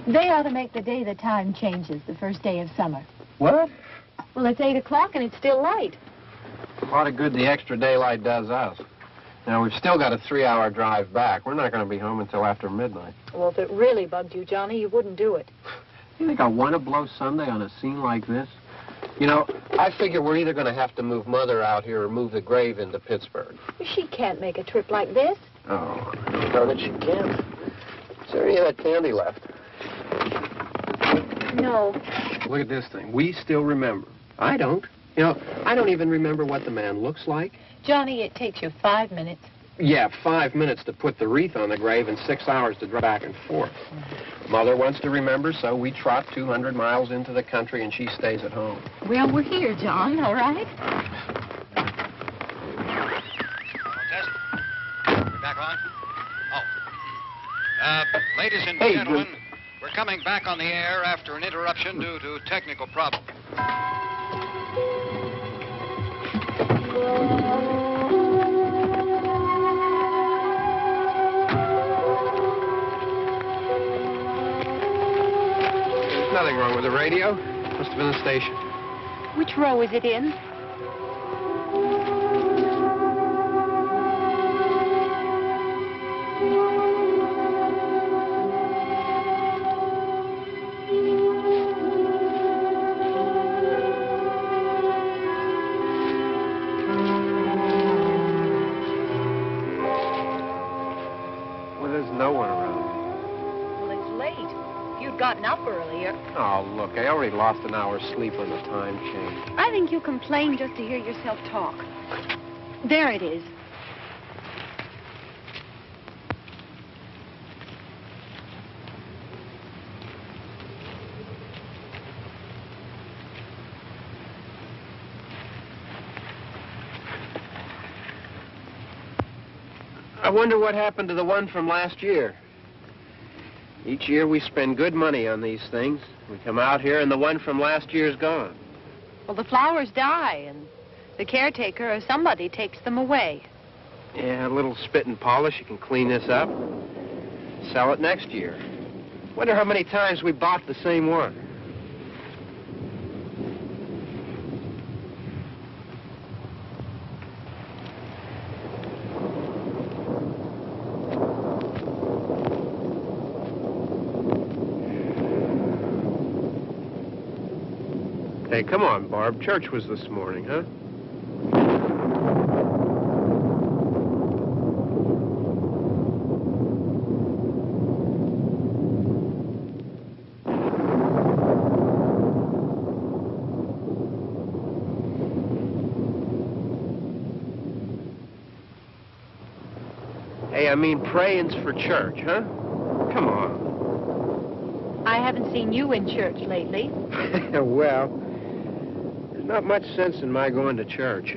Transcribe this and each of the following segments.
They ought to make the day the time changes, the first day of summer. What? Well, it's 8 o'clock and it's still light. A lot of good the extra daylight does us. Now, we've still got a 3-hour drive back. We're not going to be home until after midnight. Well, if it really bugged you, Johnny, you wouldn't do it. You think I want to blow Sunday on a scene like this? You know, I figure we're either going to have to move Mother out here or move the grave into Pittsburgh. She can't make a trip like this. Oh, I don't know that she can. Is there any of that candy left? No. Look at this thing. We still remember. I don't. You know, I don't even remember what the man looks like. Johnny, it takes you 5 minutes. Yeah, 5 minutes to put the wreath on the grave and 6 hours to drive back and forth. Mother wants to remember, so we trot 200 miles into the country and she stays at home. Well, we're here, John, all right? Test. We're back on? Oh. Ladies and gentlemen, we're coming back on the air after an interruption due to technical problems. There's nothing wrong with the radio. Must have been the station. Which row is it in? Gotten up earlier. Oh, look, I already lost an hour's sleep on the time change. I think you complain just to hear yourself talk. There it is. I wonder what happened to the one from last year. Each year we spend good money on these things. We come out here and the one from last year's gone. Well, the flowers die and the caretaker or somebody takes them away. Yeah, a little spit and polish. You can clean this up. Sell it next year. Wonder how many times we bought the same one. Hey, come on, Barb. Church was this morning, huh? I mean praying's for church, huh? Come on. I haven't seen you in church lately. Well, there's not much sense in my going to church.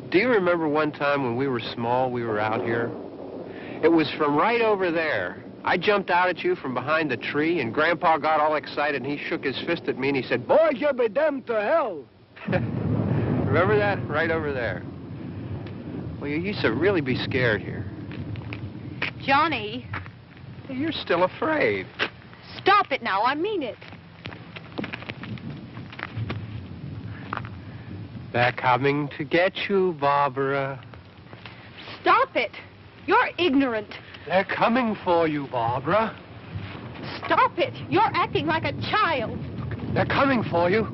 Do you remember one time when we were small, we were out here? It was from right over there. I jumped out at you from behind the tree, and Grandpa got all excited, and he shook his fist at me, and he said, "Boys, you'll be damned to hell." Remember that? Right over there. Well, you used to really be scared here. Johnny. You're still afraid. Stop it now. I mean it. They're coming to get you, Barbara. Stop it. You're ignorant. They're coming for you, Barbara. Stop it. You're acting like a child. They're coming for you.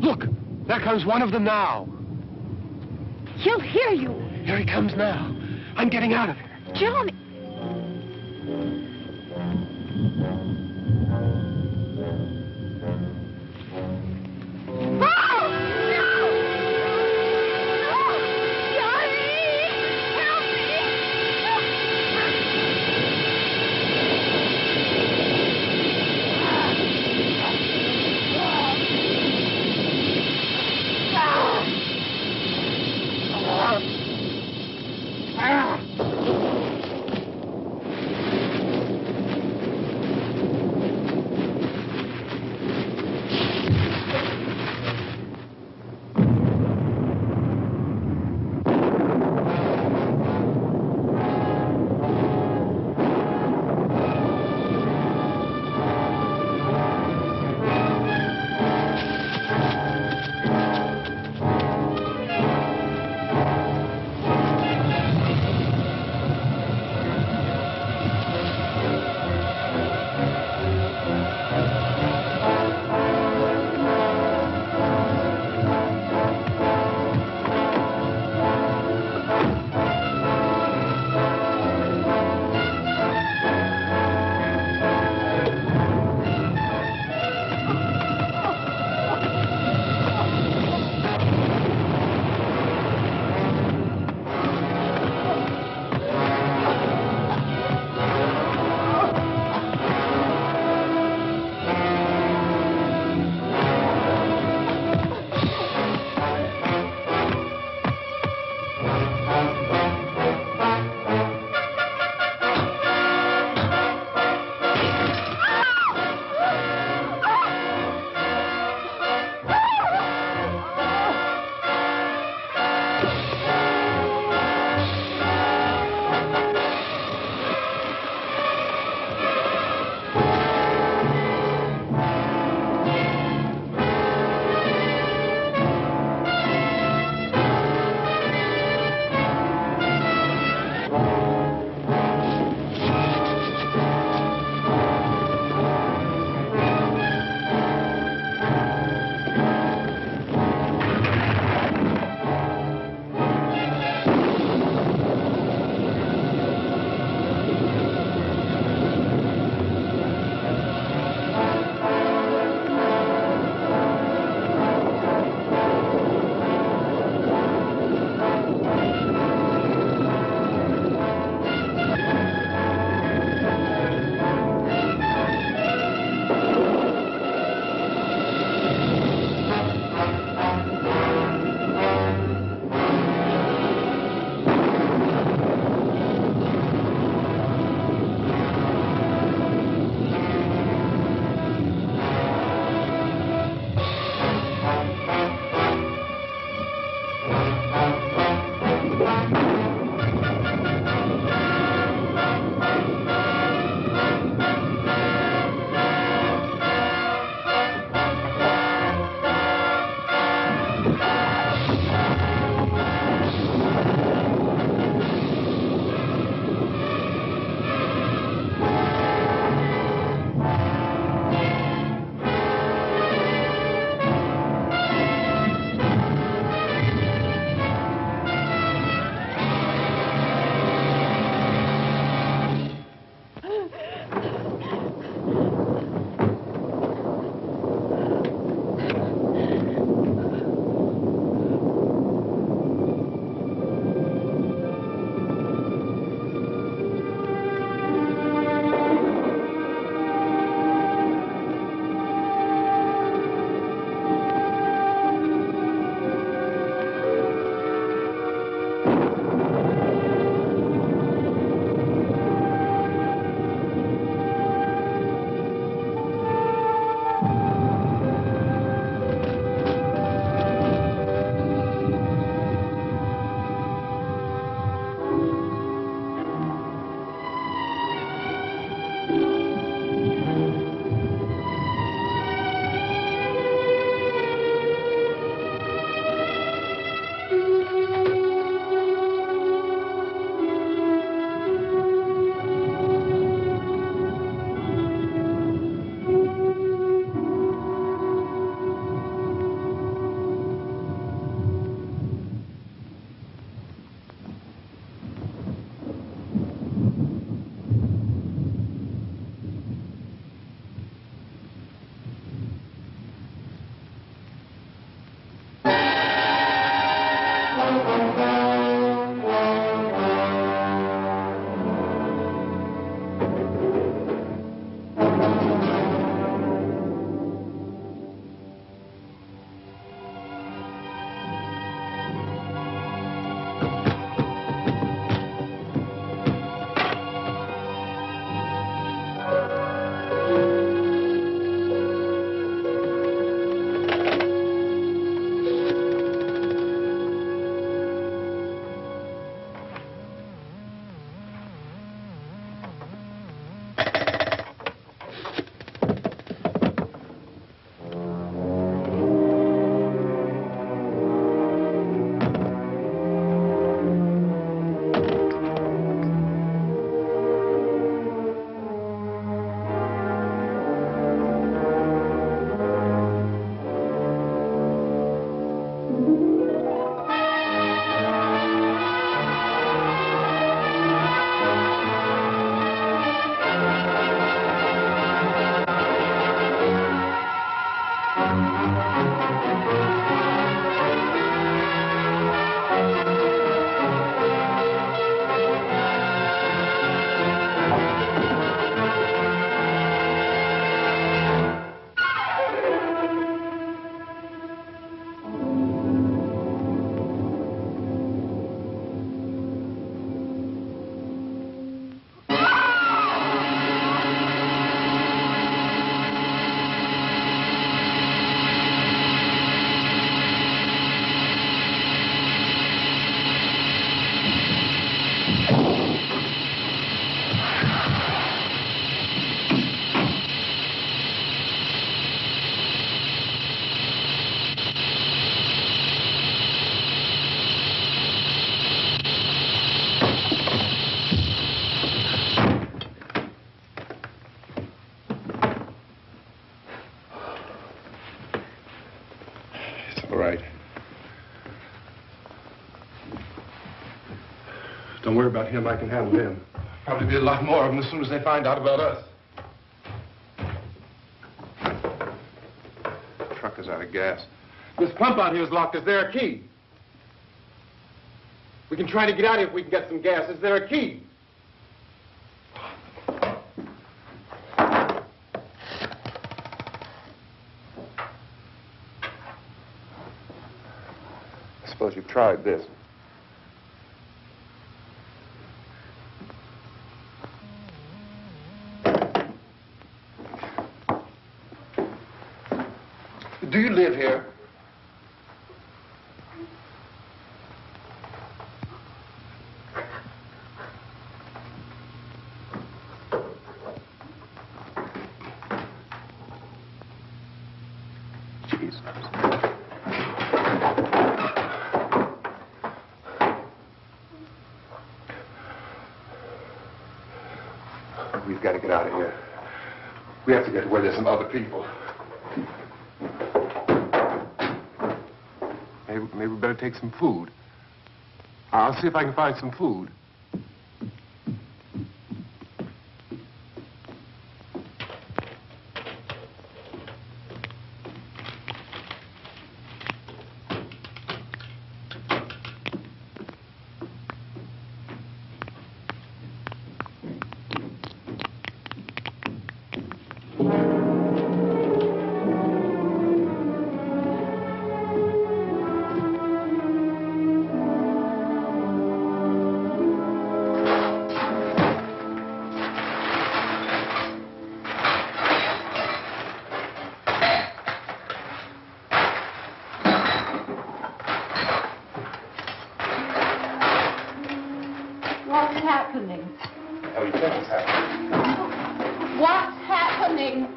Look, there comes one of them now. He'll hear you. Here he comes now. I'm getting out of here. Johnny. All right. Don't worry about him. I can handle him. Probably be a lot more of them as soon as they find out about us. The truck is out of gas. This pump out here is locked. Is there a key? We can try to get out of here if we can get some gas. Is there a key? I suppose you've tried this. Do you live here? Jesus. We've got to get out of here. We have to get to where there's some other people. Maybe we better take some food. I'll see if I can find some food. What's happening? How do you think it's happening? What's happening?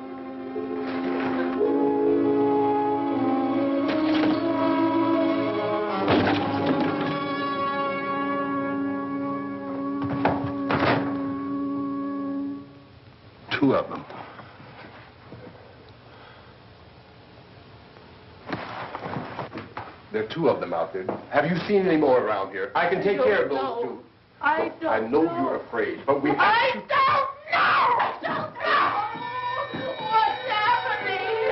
Two of them. There are two of them out there. Have you seen any more around here? I can take care of those two. I don't I know you're afraid, but we have I to... don't know! I don't know! What's happening?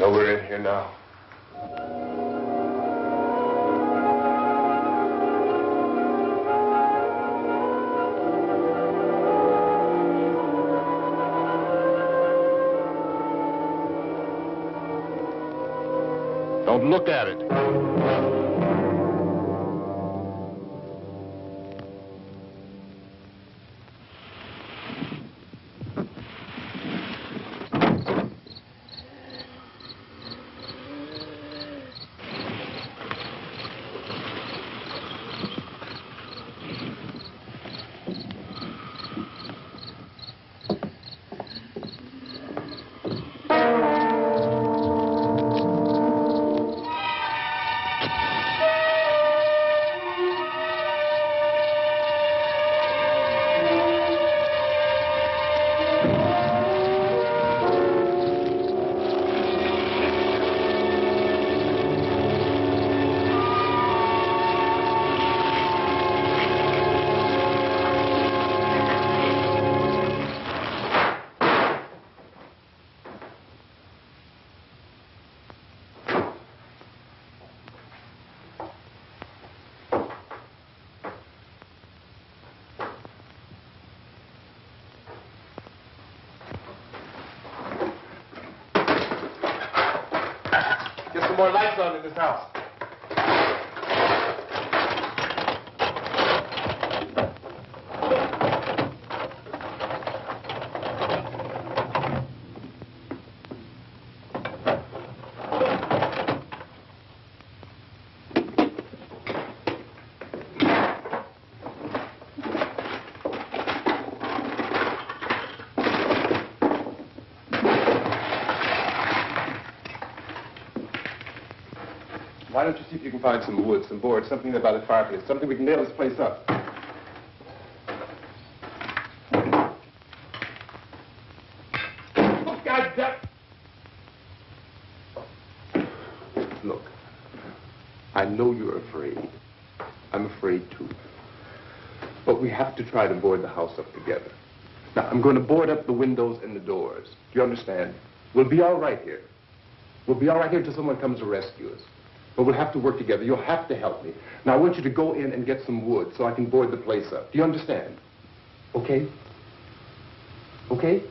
Well, we're in here now. Don't look at it. Get some more lights on in this house. Why don't you see if you can find some wood, some board, something about a fireplace, something we can nail this place up. Oh, God damn. Look, I know you're afraid. I'm afraid too. But we have to try to board the house up together. Now, I'm going to board up the windows and the doors. Do you understand? We'll be all right here. We'll be all right here until someone comes to rescue us. But we'll have to work together. You'll have to help me. Now, I want you to go in and get some wood so I can board the place up. Do you understand? Okay? Okay?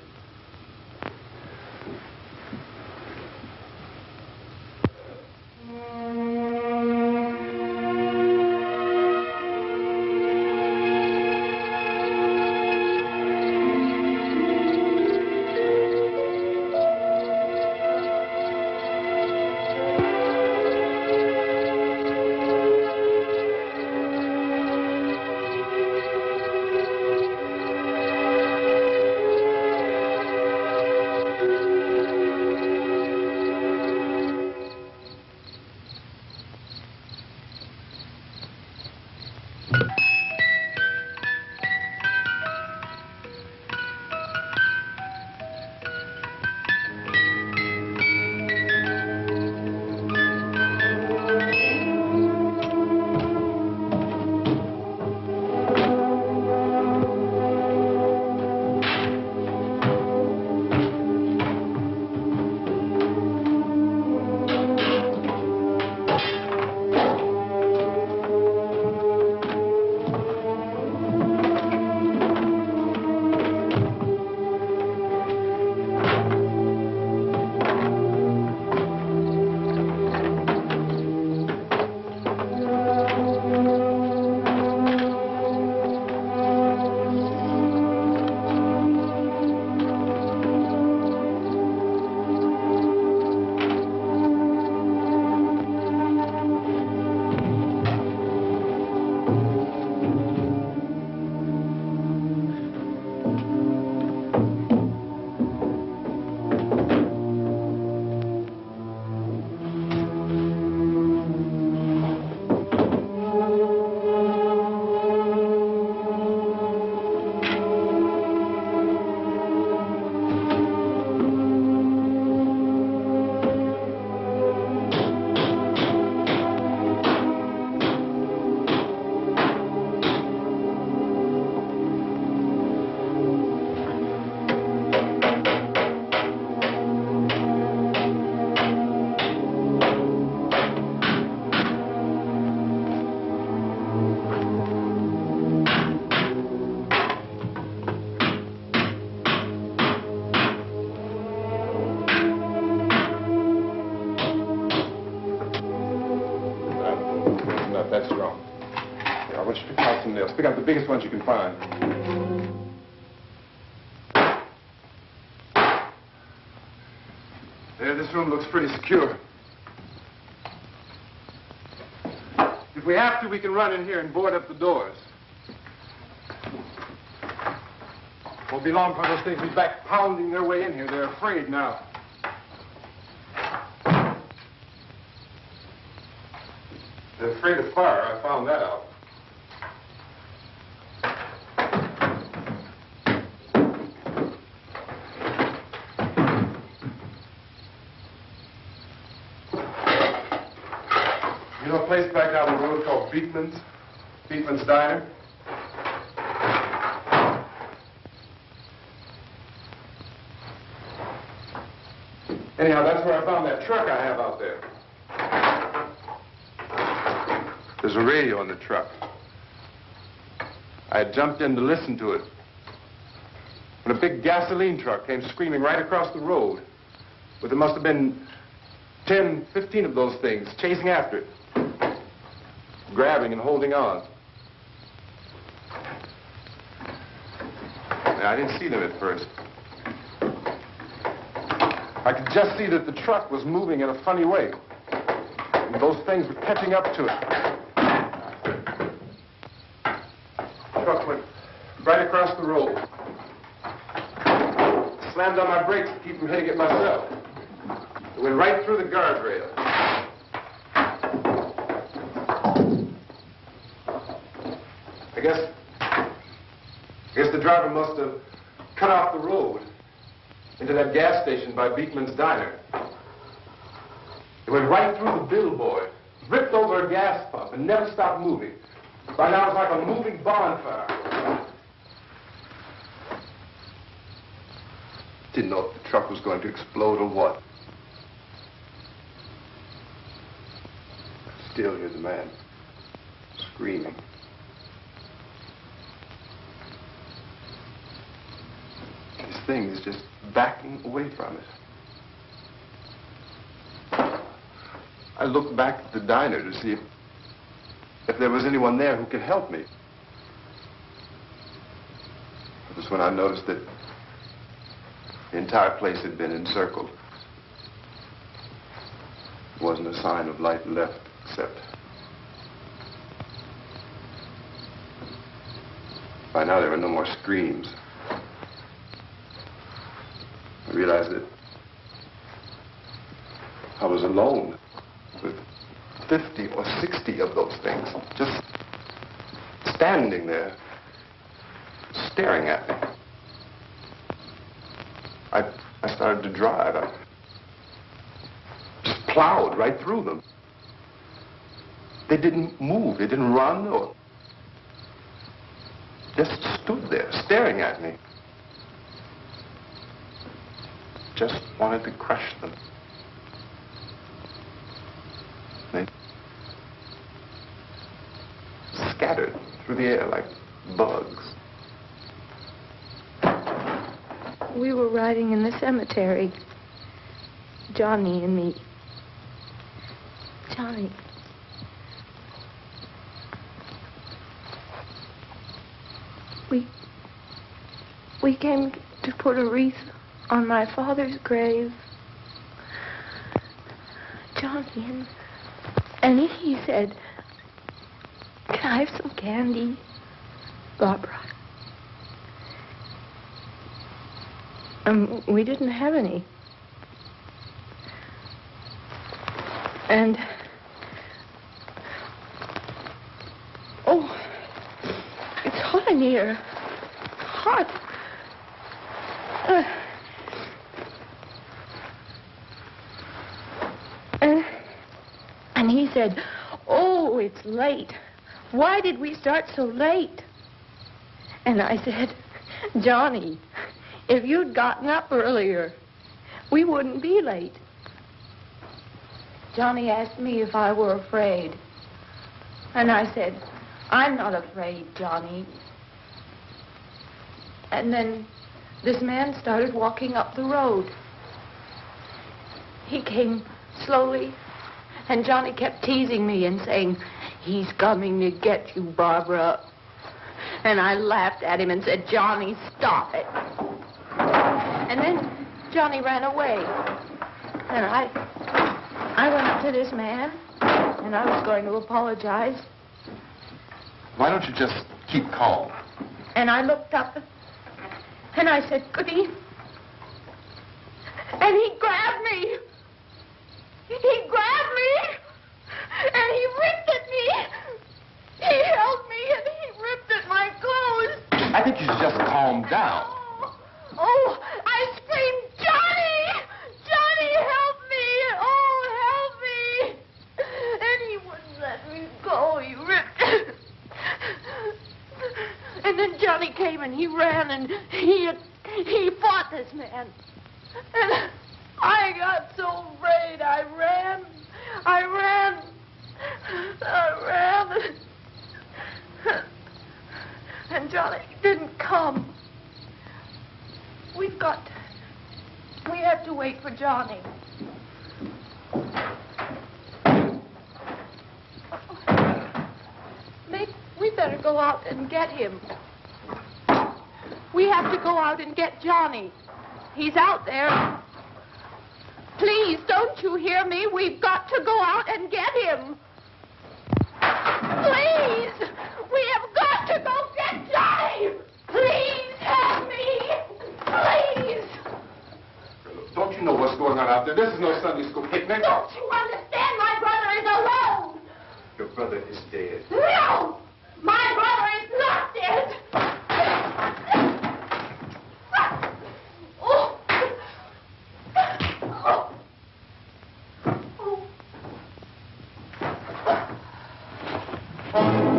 details. Pick out the biggest ones you can find. There, this room looks pretty secure. If we have to, we can run in here and board up the doors. Won't be long before those things will be back pounding their way in here. They're afraid now. They're afraid of fire. I found that out. You know a place back down the road called Beekman's? Beekman's Diner? Anyhow, that's where I found that truck I have out there. There's a radio in the truck. I had jumped in to listen to it when a big gasoline truck came screaming right across the road. But there must have been 10, 15 of those things chasing after it, grabbing and holding on. Now, I didn't see them at first. I could just see that the truck was moving in a funny way. And those things were catching up to it. The truck went right across the road. Slammed on my brakes to keep from hitting it myself. It went right through the guardrail. I guess the driver must have cut off the road into that gas station by Beekman's Diner. It went right through the billboard, ripped over a gas pump, and never stopped moving. By now, it's like a moving bonfire. Didn't know if the truck was going to explode or what. Still, here's a man screaming. This thing is just backing away from it. I looked back at the diner to see if there was anyone there who could help me. It was when I noticed that the entire place had been encircled. There wasn't a sign of light left except by now there were no more screams. I realized that I was alone with 50 or 60 of those things, just standing there, staring at me. I started to drive. I just plowed right through them. They didn't move. They didn't run or just stood there, staring at me. Just wanted to crush them. They scattered through the air like bugs. We were riding in the cemetery, Johnny and me. Johnny. We came to put a wreath on my father's grave. Johnny, and he said, "Can I have some candy, Barbara?" We didn't have any. And, oh, it's hot in here. Hot. And he said, "Oh, it's late. Why did we start so late?" And I said, "Johnny, if you'd gotten up earlier, we wouldn't be late." Johnny asked me if I were afraid. And I said, "I'm not afraid, Johnny." And then this man started walking up the road. He came slowly, and Johnny kept teasing me and saying, "He's coming to get you, Barbara." And I laughed at him and said, Johnny, stop it. And then Johnny ran away. And I went up to this man, and I was going to apologize. Why don't you just keep calm? And I looked up, and I said, Goody. And he grabbed me. He grabbed me, and he ripped at me. He held me, and he ripped at my clothes. I think you should just calm down. Oh, I screamed, Johnny! Johnny, help me! Oh, help me! And he wouldn't let me go. He ripped. And then Johnny came and he ran and he fought this man. And I got so afraid. I ran. And Johnny didn't come. We have to wait for Johnny. We better go out and get him. We have to go out and get Johnny. He's out there. Please, don't you hear me? We've got to go out and get him. Please! We have got to go get Johnny! Please help me! Please! Don't you know what's going on out there? This is no Sunday school picnic. Don't you understand? My brother is alone! Your brother is dead. No! My brother is not dead! Oh. Oh.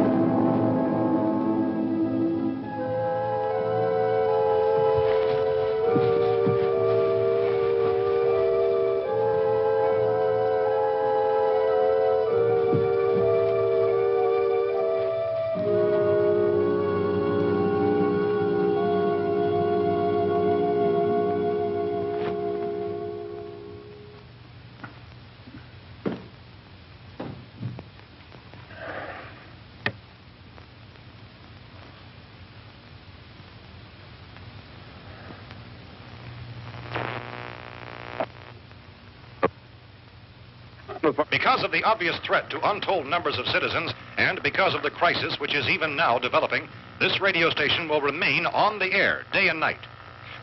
Because of the obvious threat to untold numbers of citizens, and because of the crisis which is even now developing, this radio station will remain on the air day and night.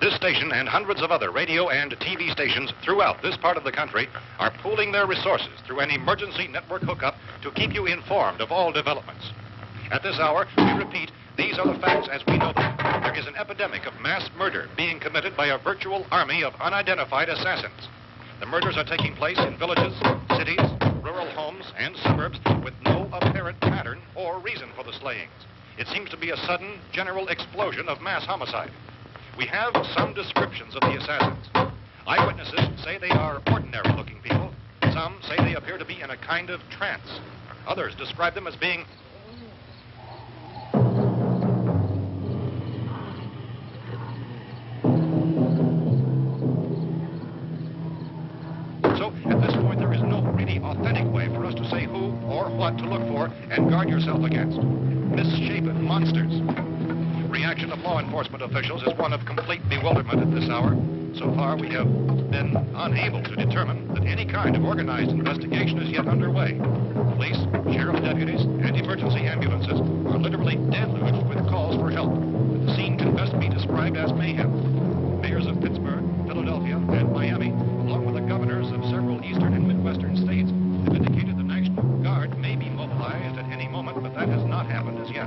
This station and hundreds of other radio and TV stations throughout this part of the country are pooling their resources through an emergency network hookup to keep you informed of all developments. At this hour, we repeat, these are the facts as we know them. There is an epidemic of mass murder being committed by a virtual army of unidentified assassins. The murders are taking place in villages, cities, rural homes, and suburbs with no apparent pattern or reason for the slayings. It seems to be a sudden, general explosion of mass homicide. We have some descriptions of the assassins. Eyewitnesses say they are ordinary-looking people. Some say they appear to be in a kind of trance. Others describe them as being authentic way for us to say who or what to look for and guard yourself against. Misshapen monsters. Reaction of law enforcement officials is one of complete bewilderment at this hour. So far, we have been unable to determine that any kind of organized investigation is yet underway. Police, sheriff deputies, and emergency ambulances are literally deluged with calls for help. The scene can best be described as mayhem. Mayors of Pittsburgh, Philadelphia, and Miami, along with the governors of several eastern and midwestern states, have indicated the National Guard may be mobilized at any moment, but that has not happened as yet.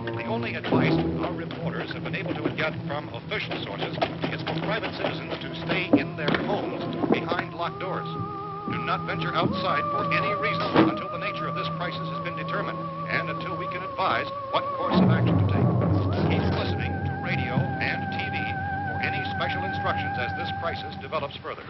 The only advice our reporters have been able to get from official sources is for private citizens to stay in their homes behind locked doors. Do not venture outside for any reason until the nature of this crisis has been determined and until we can advise what course of action to take. Keep listening to radio and TV for any special instructions as this crisis develops further.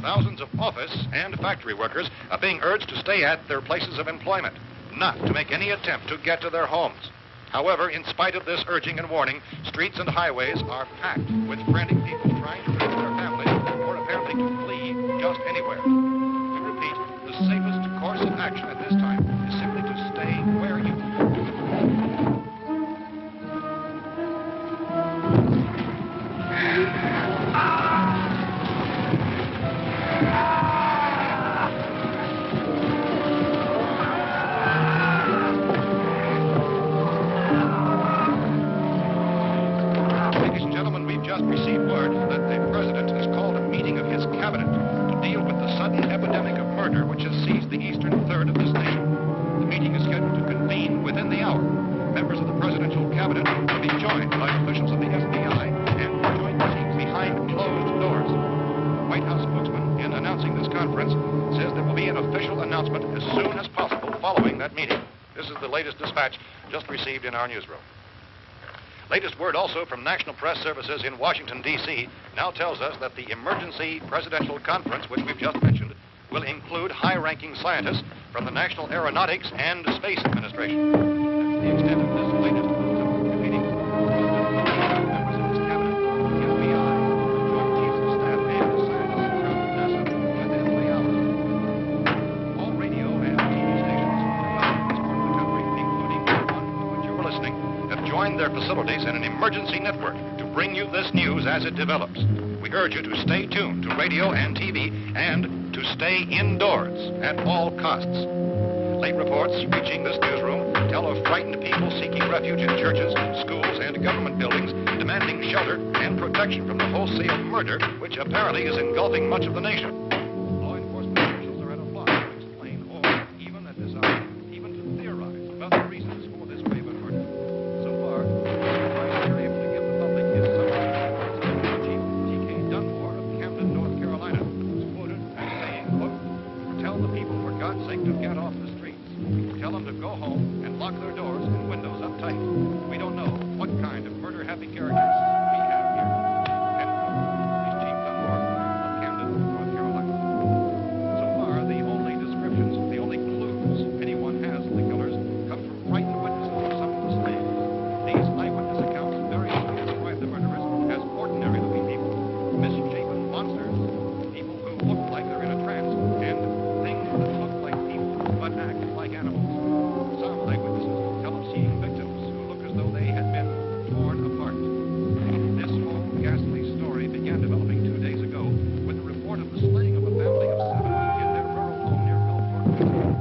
Thousands of office and factory workers are being urged to stay at their places of employment, not to make any attempt to get to their homes. However, in spite of this urging and warning, streets and highways are packed with frantic people trying to reach their families or apparently to flee just anywhere. We repeat, the safest course of action at this time is simply to stay where you are. Ladies and gentlemen, we've just received word that the president has called a meeting of his cabinet to deal with the sudden epidemic of murder which has seized the eastern third of this nation. The meeting is scheduled to convene within the hour. Members of the presidential cabinet will be joined by officials of the FBI and joint meetings behind closed doors. The White House spokesman, in announcing this conference, says there will be an official announcement as soon as possible following that meeting. This is the latest dispatch just received in our newsroom. Latest word also from National Press Services in Washington, D.C. now tells us that the emergency presidential conference, which we've just mentioned, will include high-ranking scientists from the National Aeronautics and Space Administration. That's the extent of this latest bulletin meeting. Members of his cabinet, the FBI, the Joint Chiefs of Staff, and the scientists from NASA within the hour. All radio and TV stations throughout this part of the country, including the one to which you were listening, have joined their facilities in an emergency network to bring you this news as it develops. We urge you to stay tuned to radio and TV and to stay indoors at all costs. Late reports reaching this newsroom tell of frightened people seeking refuge in churches, schools, and government buildings, demanding shelter and protection from the wholesale murder which apparently is engulfing much of the nation. Law enforcement officials are at a loss to explain or even at this hour, even to theorize about the reasons for this wave of murder. So far, the advice they're able to give the public is something like Chief T.K. Dunmore of Camden, North Carolina, who's quoted as saying, quote, "Tell the people, for God's sake, to get off the streets. Tell them to go home and lock their doors and windows up tight. We don't know what kind of murder-happy characters we have here." End quote. He's Chief Dunmore of Camden, North Carolina. So far, the only descriptions, the only clues anyone has of the killers come from frightened witnesses of some of the slain. These eyewitness accounts variously describe the murderers as ordinary-looking people, misshapen monsters, people who look like they're in a trance, and things that look like people but act like animals. Some eyewitnesses tell of seeing victims who look as though they had been torn apart. This whole ghastly story began developing 2 days ago with the report of the slaying of a family of 7 in their rural home near Belfort, Virginia.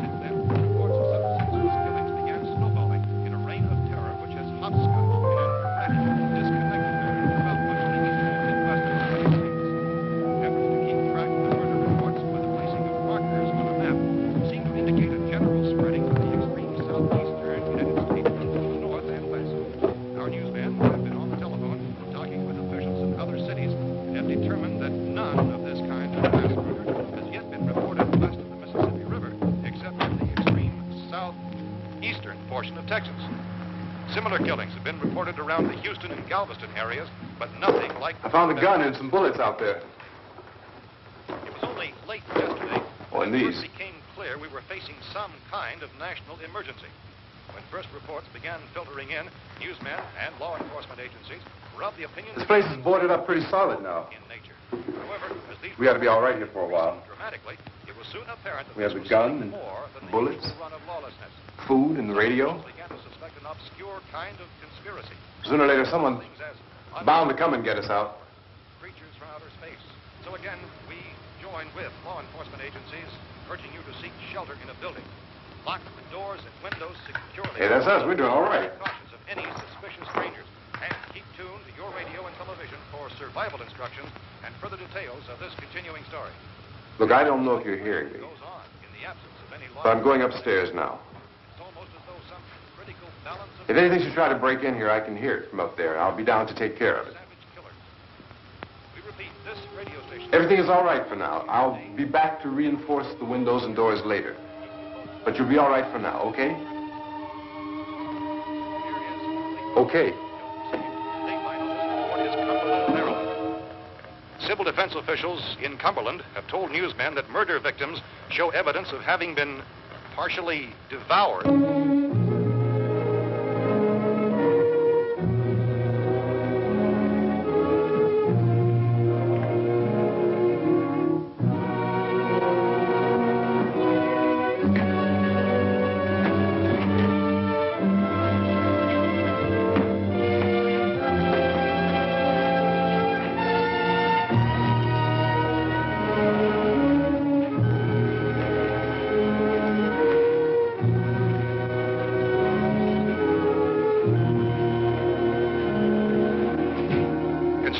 Since then, reports of such senseless killings began snowballing in a reign of terror which has hopscotched in an erratic, disconnected manner throughout much of the eastern and western United States. Efforts to keep track of the murder reports with the placing of markers on a map seem to indicate a general spreading of the extreme southeastern United States into the north and west. Our newsmen have been on the telephone talking with officials in other cities and have determined that none of this kind of mass murder has yet been reported west of the Mississippi River, except in the extreme southeastern portion of Texas. Similar killings have been reported around the Houston and Galveston areas, but nothing like... I found a gun and some bullets out there. It was only late yesterday Oh, and when it these. first became clear we were facing some kind of national emergency. When first reports began filtering in, newsmen and law enforcement agencies were of the opinion This place is boarded up pretty solid now. in nature. However, as these We ought to be all right here for a while. dramatically, it was soon apparent that We have this the was gun something and more than the bullets. usual run of lawlessness. Food and the radio. Some began to suspect an obscure kind of conspiracy. Sooner or later, someone Things as bound to come and get us out. creatures from outer space. So again, we join with law enforcement agencies, urging you to seek shelter in a building. Lock the doors and windows securely. Hey, that's us. We're doing all right. Precautions of any suspicious strangers. And keep tuned to your radio and television for survival instructions and further details of this continuing story. Look, I don't know if you're hearing me, Goes on in the absence of any law. but I'm going upstairs now. It's almost as though some critical balance of If anything should try to break in here, I can hear it from up there. I'll be down to take care of it. savage killers. We repeat, this radio station. Everything is all right for now. I'll be back to reinforce the windows and doors later. But you'll be all right for now, okay? Okay. Civil defense officials in Cumberland have told newsmen that murder victims show evidence of having been partially devoured.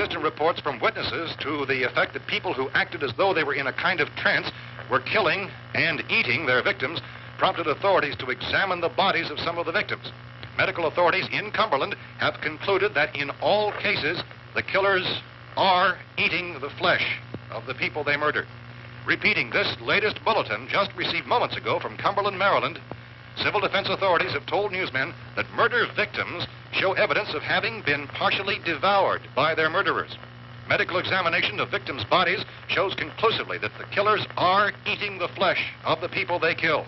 persistent reports from witnesses to the effect that people who acted as though they were in a kind of trance were killing and eating their victims prompted authorities to examine the bodies of some of the victims. Medical authorities in Cumberland have concluded that in all cases, the killers are eating the flesh of the people they murdered. Repeating this latest bulletin just received moments ago from Cumberland, Maryland, civil defense authorities have told newsmen that murder victims show evidence of having been partially devoured by their murderers. Medical examination of victims' bodies shows conclusively that the killers are eating the flesh of the people they kill.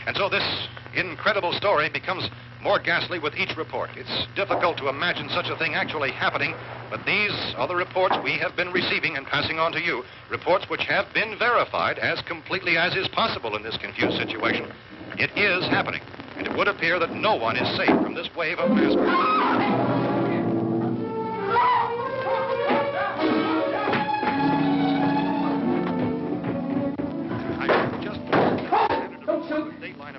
And so this incredible story becomes more ghastly with each report. It's difficult to imagine such a thing actually happening, but these are the reports we have been receiving and passing on to you, reports which have been verified as completely as is possible in this confused situation. It is happening, and it would appear that no one is safe from this wave of mass murder.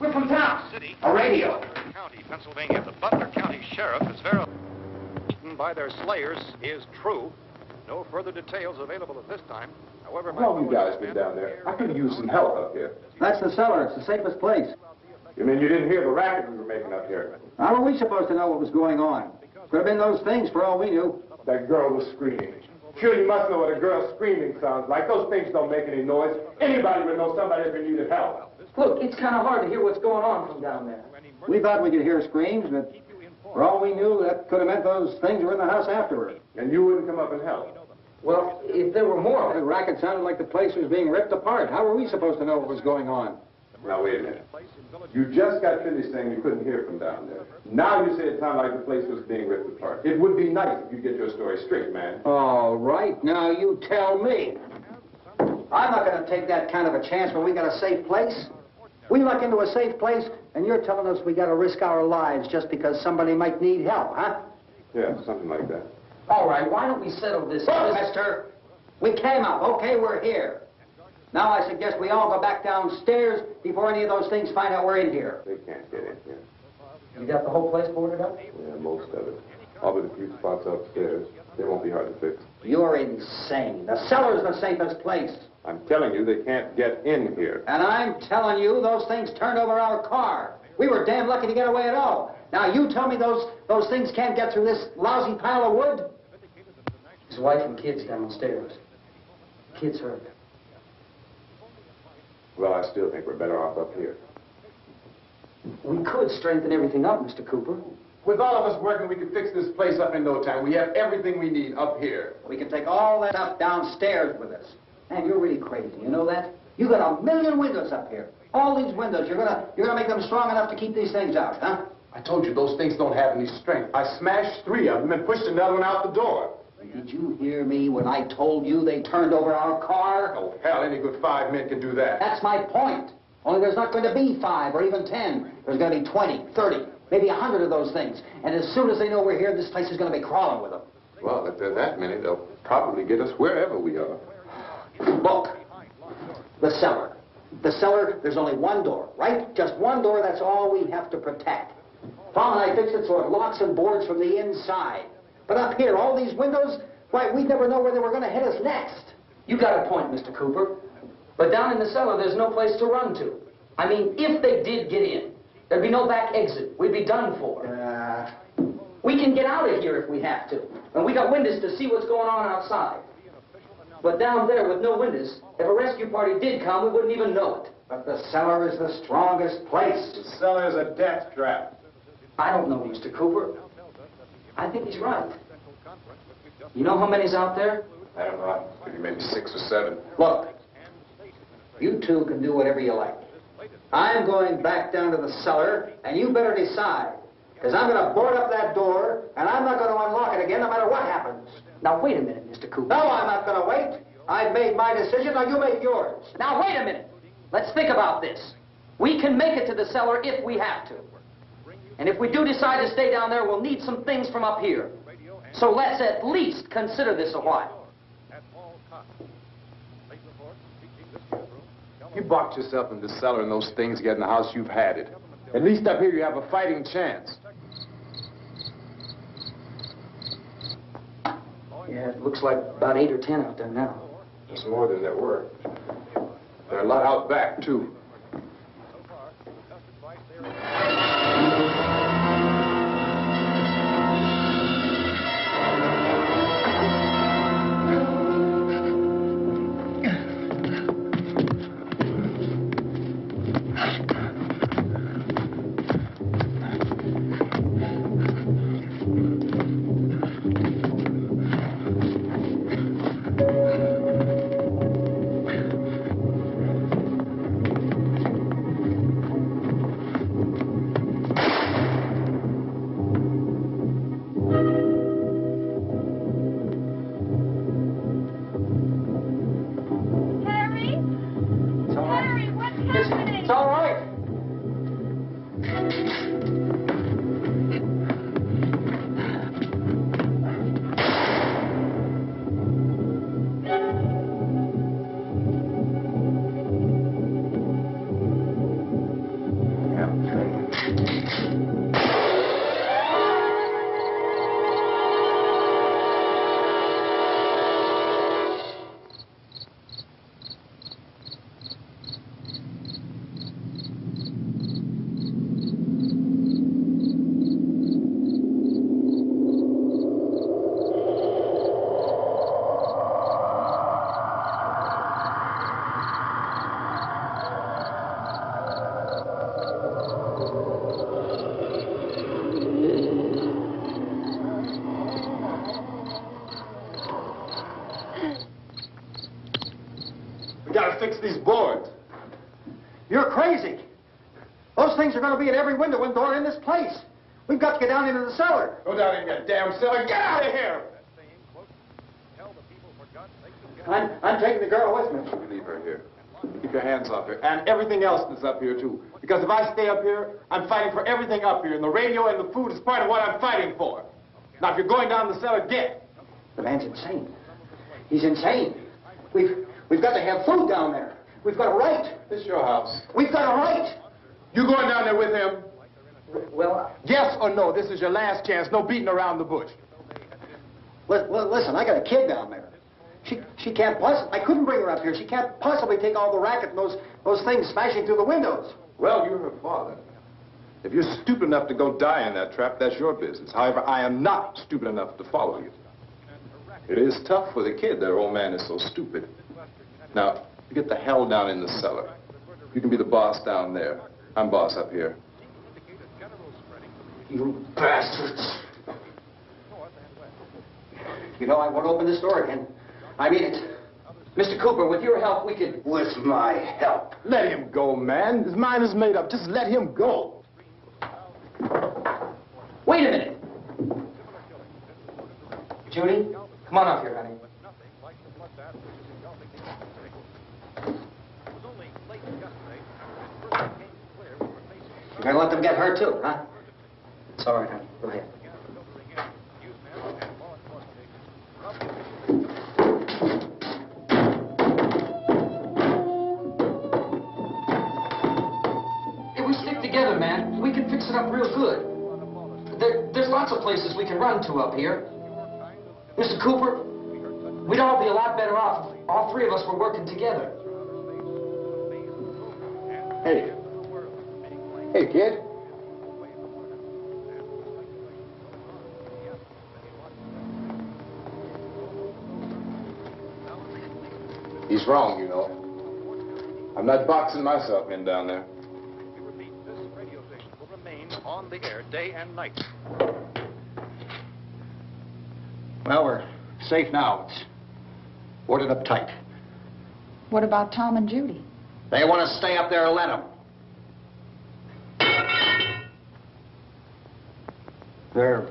We're from town. A radio. County, Pennsylvania. The Butler County Sheriff has verified by their slayers is true. No further details available at this time. However, How long you guys been down there? I could use some help up here. That's the cellar. It's the safest place. You mean you didn't hear the racket we were making up here? How were we supposed to know what was going on? Could have been those things for all we knew. That girl was screaming. Sure, you must know what a girl screaming sounds like. Those things don't make any noise. Anybody would know somebody ever needed help. Look, it's kind of hard to hear what's going on from down there. We thought we could hear screams, but for all we knew, that could have meant those things were in the house afterward. And you wouldn't come up and help? Well, if there were more, the racket sounded like the place was being ripped apart. How were we supposed to know what was going on? Now, wait a minute. You just got finished saying you couldn't hear from down there. Now you say it sounded like the place was being ripped apart. It would be nice if you get your story straight, man. All right, now you tell me. I'm not going to take that kind of a chance when we got a safe place. We luck into a safe place, and you're telling us we got to risk our lives just because somebody might need help, huh? Yeah, something like that. All right, why don't we settle this? Look, mister, we came up. Okay, we're here. Now I suggest we all go back downstairs before any of those things find out we're in here. They can't get in here. You got the whole place boarded up? Yeah, most of it. All but a few spots upstairs. They won't be hard to fix. You're insane. The cellar's the safest place. I'm telling you, they can't get in here. And I'm telling you, those things turned over our car. We were damn lucky to get away at all. Now, you tell me those things can't get through this lousy pile of wood? His wife and kids downstairs. Kids hurt. Well, I still think we're better off up here. We could strengthen everything up, Mr. Cooper. With all of us working, we could fix this place up in no time. We have everything we need up here. We can take all that stuff downstairs with us. Man, you're really crazy. You know that? You got 1 million windows up here. All these windows, you're gonna make them strong enough to keep these things out, huh? I told you those things don't have any strength. I smashed 3 of them and pushed another one out the door. Did you hear me when I told you they turned over our car? Oh, hell, any good 5 men can do that. That's my point. Only there's not going to be 5 or even 10. There's going to be 20, 30, maybe 100 of those things. And as soon as they know we're here, this place is going to be crawling with them. Well, if there are that many, they'll probably get us wherever we are. Look, the cellar. The cellar, there's only one door, right? Just one door, that's all we have to protect. Tom and I fixed it so it locks and boards from the inside. But up here, all these windows, why, we'd never know where they were going to hit us next. You got a point, Mr. Cooper. But down in the cellar, there's no place to run to. I mean, if they did get in, there'd be no back exit. We'd be done for. We can get out of here if we have to. And we got windows to see what's going on outside. But down there with no windows, if a rescue party did come, we wouldn't even know it. But the cellar is the strongest place. The cellar is a death trap. I don't know, Mr. Cooper. I think he's right. You know how many's out there? I don't know. Maybe 6 or 7. Look, you two can do whatever you like. I'm going back down to the cellar, and you better decide. Because I'm going to board up that door, and I'm not going to unlock it again no matter what happens. Now, wait a minute, Mr. Cooper. No, I'm not going to wait. I've made my decision, now you make yours. Now, wait a minute. Let's think about this. We can make it to the cellar if we have to. And if we do decide to stay down there, we'll need some things from up here. So let's at least consider this a while. You boxed yourself in the cellar and those things get in the house, you've had it. At least up here you have a fighting chance. Yeah, it looks like about 8 or 10 out there now. There's more than there were. There are a lot out back, too. Fix these boards. You're crazy. Those things are going to be at every window and door in this place. We've got to get down into the cellar. Go down in your damn cellar. Get out of here! I'm taking the girl with me. You leave her here. Keep your hands off her. And everything else that's up here, too. Because if I stay up here, I'm fighting for everything up here. And the radio and the food is part of what I'm fighting for. Now, if you're going down the cellar, get. The man's insane. He's insane. We've got to have food down there. We've got a right. This is your house. We've got a right. You going down there with him? Well, Yes or no? This is your last chance. No beating around the bush. listen, I got a kid down there. She can't possibly, I couldn't bring her up here. She can't possibly take all the racket and those things smashing through the windows. Well, you're her father. If you're stupid enough to go die in that trap, that's your business. However, I am not stupid enough to follow you. It is tough for the kid that her old man is so stupid. Now, you get the hell down in the cellar. You can be the boss down there. I'm boss up here. You bastards. You know, I won't open this door again. I mean it. Mr. Cooper, with your help, we could... With my help? Let him go, man. His mind is made up. Just let him go. Wait a minute. Judy, come on up here, honey. You're gonna let them get hurt, too, huh? It's all right, honey. Go ahead. If we stick together, man, we can fix it up real good. There's lots of places we can run to up here. Mr. Cooper, we'd all be a lot better off if all three of us were working together. Hey. Hey, kid. He's wrong, you know. I'm not boxing myself in down there. We repeat, this radio station will remain on the air day and night. Well, we're safe now. It's boarded up tight. What about Tom and Judy? They want to stay up there, let them. There are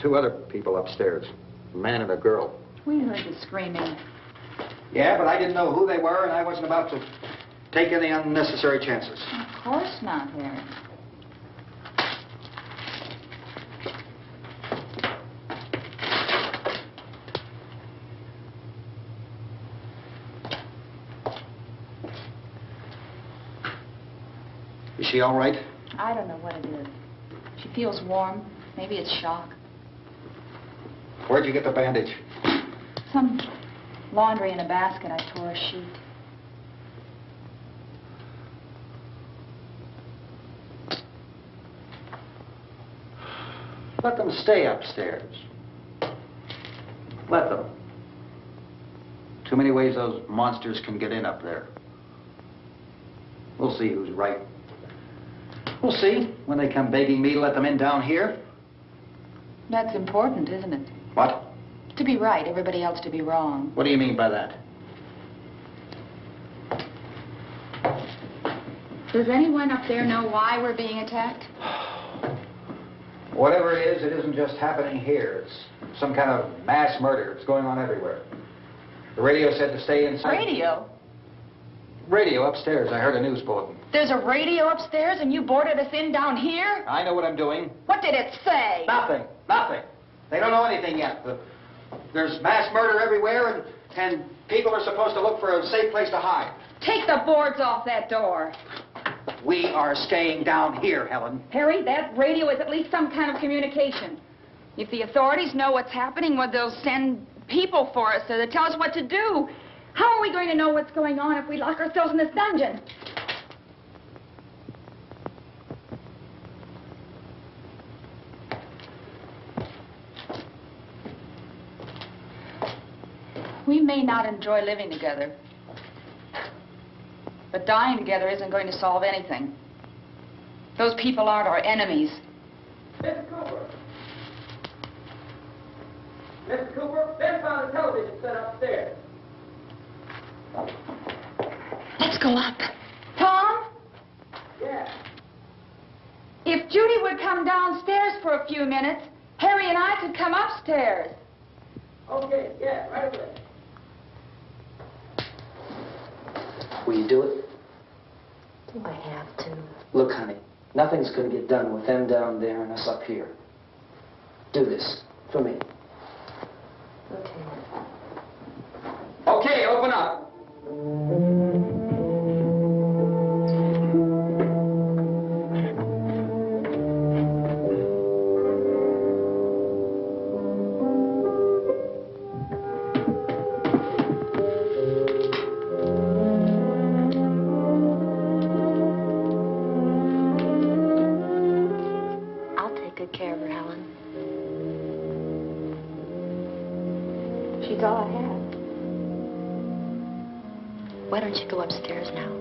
two other people upstairs, a man and a girl. We heard the screaming. Yeah, but I didn't know who they were, and I wasn't about to take any unnecessary chances. Of course not, Harry. Is she all right? I don't know what it is. She feels warm. Maybe it's shock. Where'd you get the bandage? Some laundry in a basket. I tore a sheet. Let them stay upstairs. Let them. Too many ways those monsters can get in up there. We'll see who's right. We'll see when they come begging me to let them in down here. That's important, isn't it? What? To be right, everybody else to be wrong. What do you mean by that? Does anyone up there know why we're being attacked? Whatever it is, it isn't just happening here. It's some kind of mass murder. It's going on everywhere. The radio said to stay inside. Radio? Radio upstairs. I heard a news bulletin. There's a radio upstairs and you boarded us in down here? I know what I'm doing. What did it say? Nothing. Nothing. They don't know anything yet. There's mass murder everywhere, and people are supposed to look for a safe place to hide. Take the boards off that door. We are staying down here, Helen. Harry, that radio is at least some kind of communication. If the authorities know what's happening, well, they'll send people for us to tell us what to do. How are we going to know what's going on if we lock ourselves in this dungeon? We may not enjoy living together, but dying together isn't going to solve anything. Those people aren't our enemies. Mr. Cooper! Mr. Cooper, Ben found a television set upstairs. Let's go up. Tom? Yeah. If Judy would come downstairs for a few minutes, Harry and I could come upstairs. Okay, yeah, right away. Will you do it? Do I have to? Look, honey, nothing's going to get done with them down there and us up here. Do this for me. Okay. Okay, open up. I'll take good care of her, Helen. She's all I have. Why don't you go upstairs now?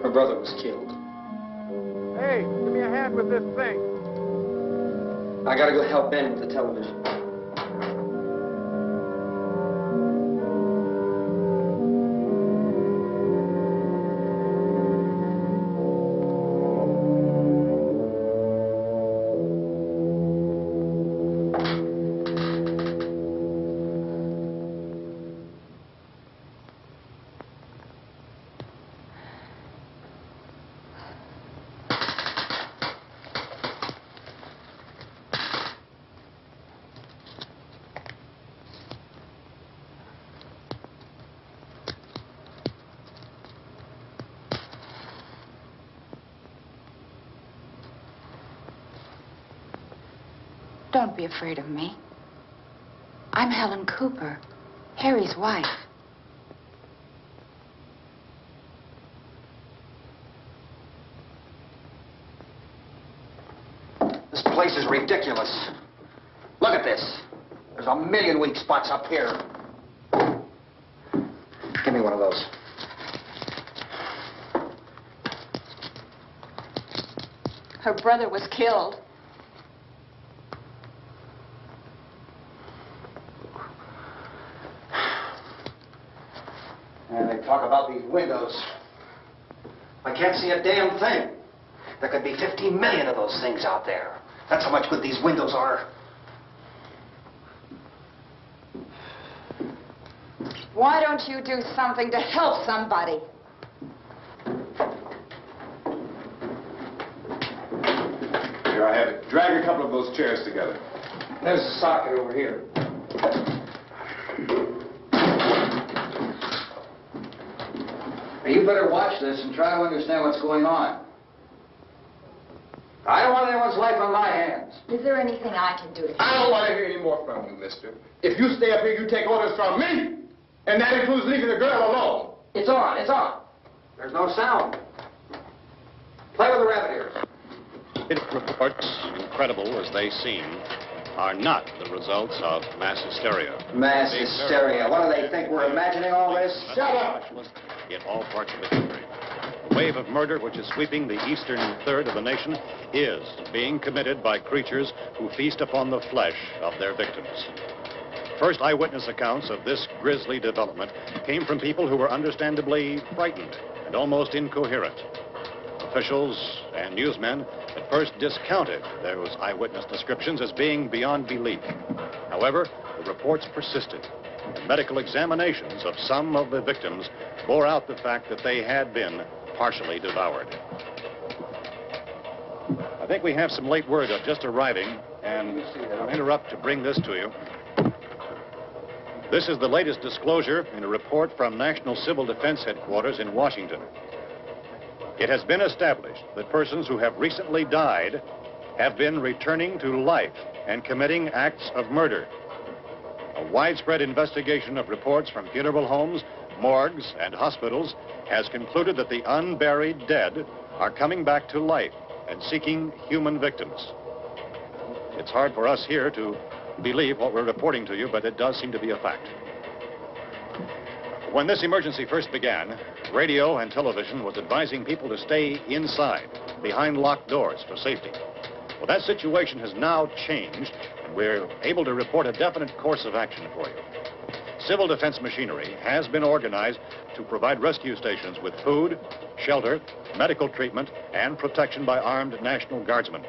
Her brother was killed. Hey, give me a hand with this thing. I gotta go help Ben with the television. Don't be afraid of me. I'm Helen Cooper, Harry's wife. This place is ridiculous. Look at this. There's a million weak spots up here. Give me one of those. Her brother was killed. And they talk about these windows. I can't see a damn thing. There could be 15 million of those things out there. That's how much good these windows are. Why don't you do something to help somebody? Here, I have it. Drag a couple of those chairs together. There's a socket over here. You better watch this and try to understand what's going on. I don't want anyone's life on my hands. Is there anything I can do to help? I don't want to hear any more from you, mister. If you stay up here, you take orders from me. And that includes leaving the girl alone. It's on, it's on. There's no sound. Play with the rabbit ears. Reports, incredible as they seem, are not the results of mass hysteria. Mass hysteria. What do they think? We're imagining all this? Shut up! In all parts of the country. The wave of murder which is sweeping the eastern third of the nation is being committed by creatures who feast upon the flesh of their victims. First eyewitness accounts of this grisly development came from people who were understandably frightened and almost incoherent. Officials and newsmen at first discounted those eyewitness descriptions as being beyond belief. However, the reports persisted. And medical examinations of some of the victims bore out the fact that they had been partially devoured. I think we have some late word just arriving, and I'll interrupt to bring this to you. This is the latest disclosure in a report from National Civil Defense Headquarters in Washington. It has been established that persons who have recently died have been returning to life and committing acts of murder. A widespread investigation of reports from funeral homes, morgues, and hospitals has concluded that the unburied dead are coming back to life and seeking human victims. It's hard for us here to believe what we're reporting to you, but it does seem to be a fact. When this emergency first began, radio and television was advising people to stay inside, behind locked doors for safety. Well, that situation has now changed, and we're able to report a definite course of action for you. Civil defense machinery has been organized to provide rescue stations with food, shelter, medical treatment, and protection by armed National Guardsmen.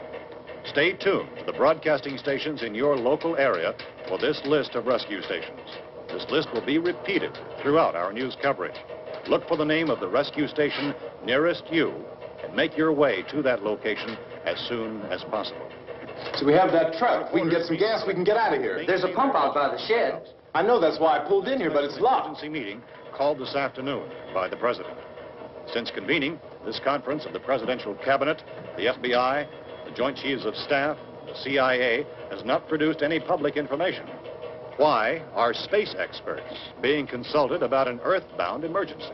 Stay tuned to the broadcasting stations in your local area for this list of rescue stations. This list will be repeated throughout our news coverage. Look for the name of the rescue station nearest you and make your way to that location as soon as possible. So we have that truck. If we can get some gas, we can get out of here. There's a pump out by the shed. I know, that's why I pulled in here, but it's locked. Emergency meeting called this afternoon by the President. Since convening this conference of the Presidential Cabinet, the FBI, the Joint Chiefs of Staff, the CIA has not produced any public information. Why are space experts being consulted about an earthbound emergency?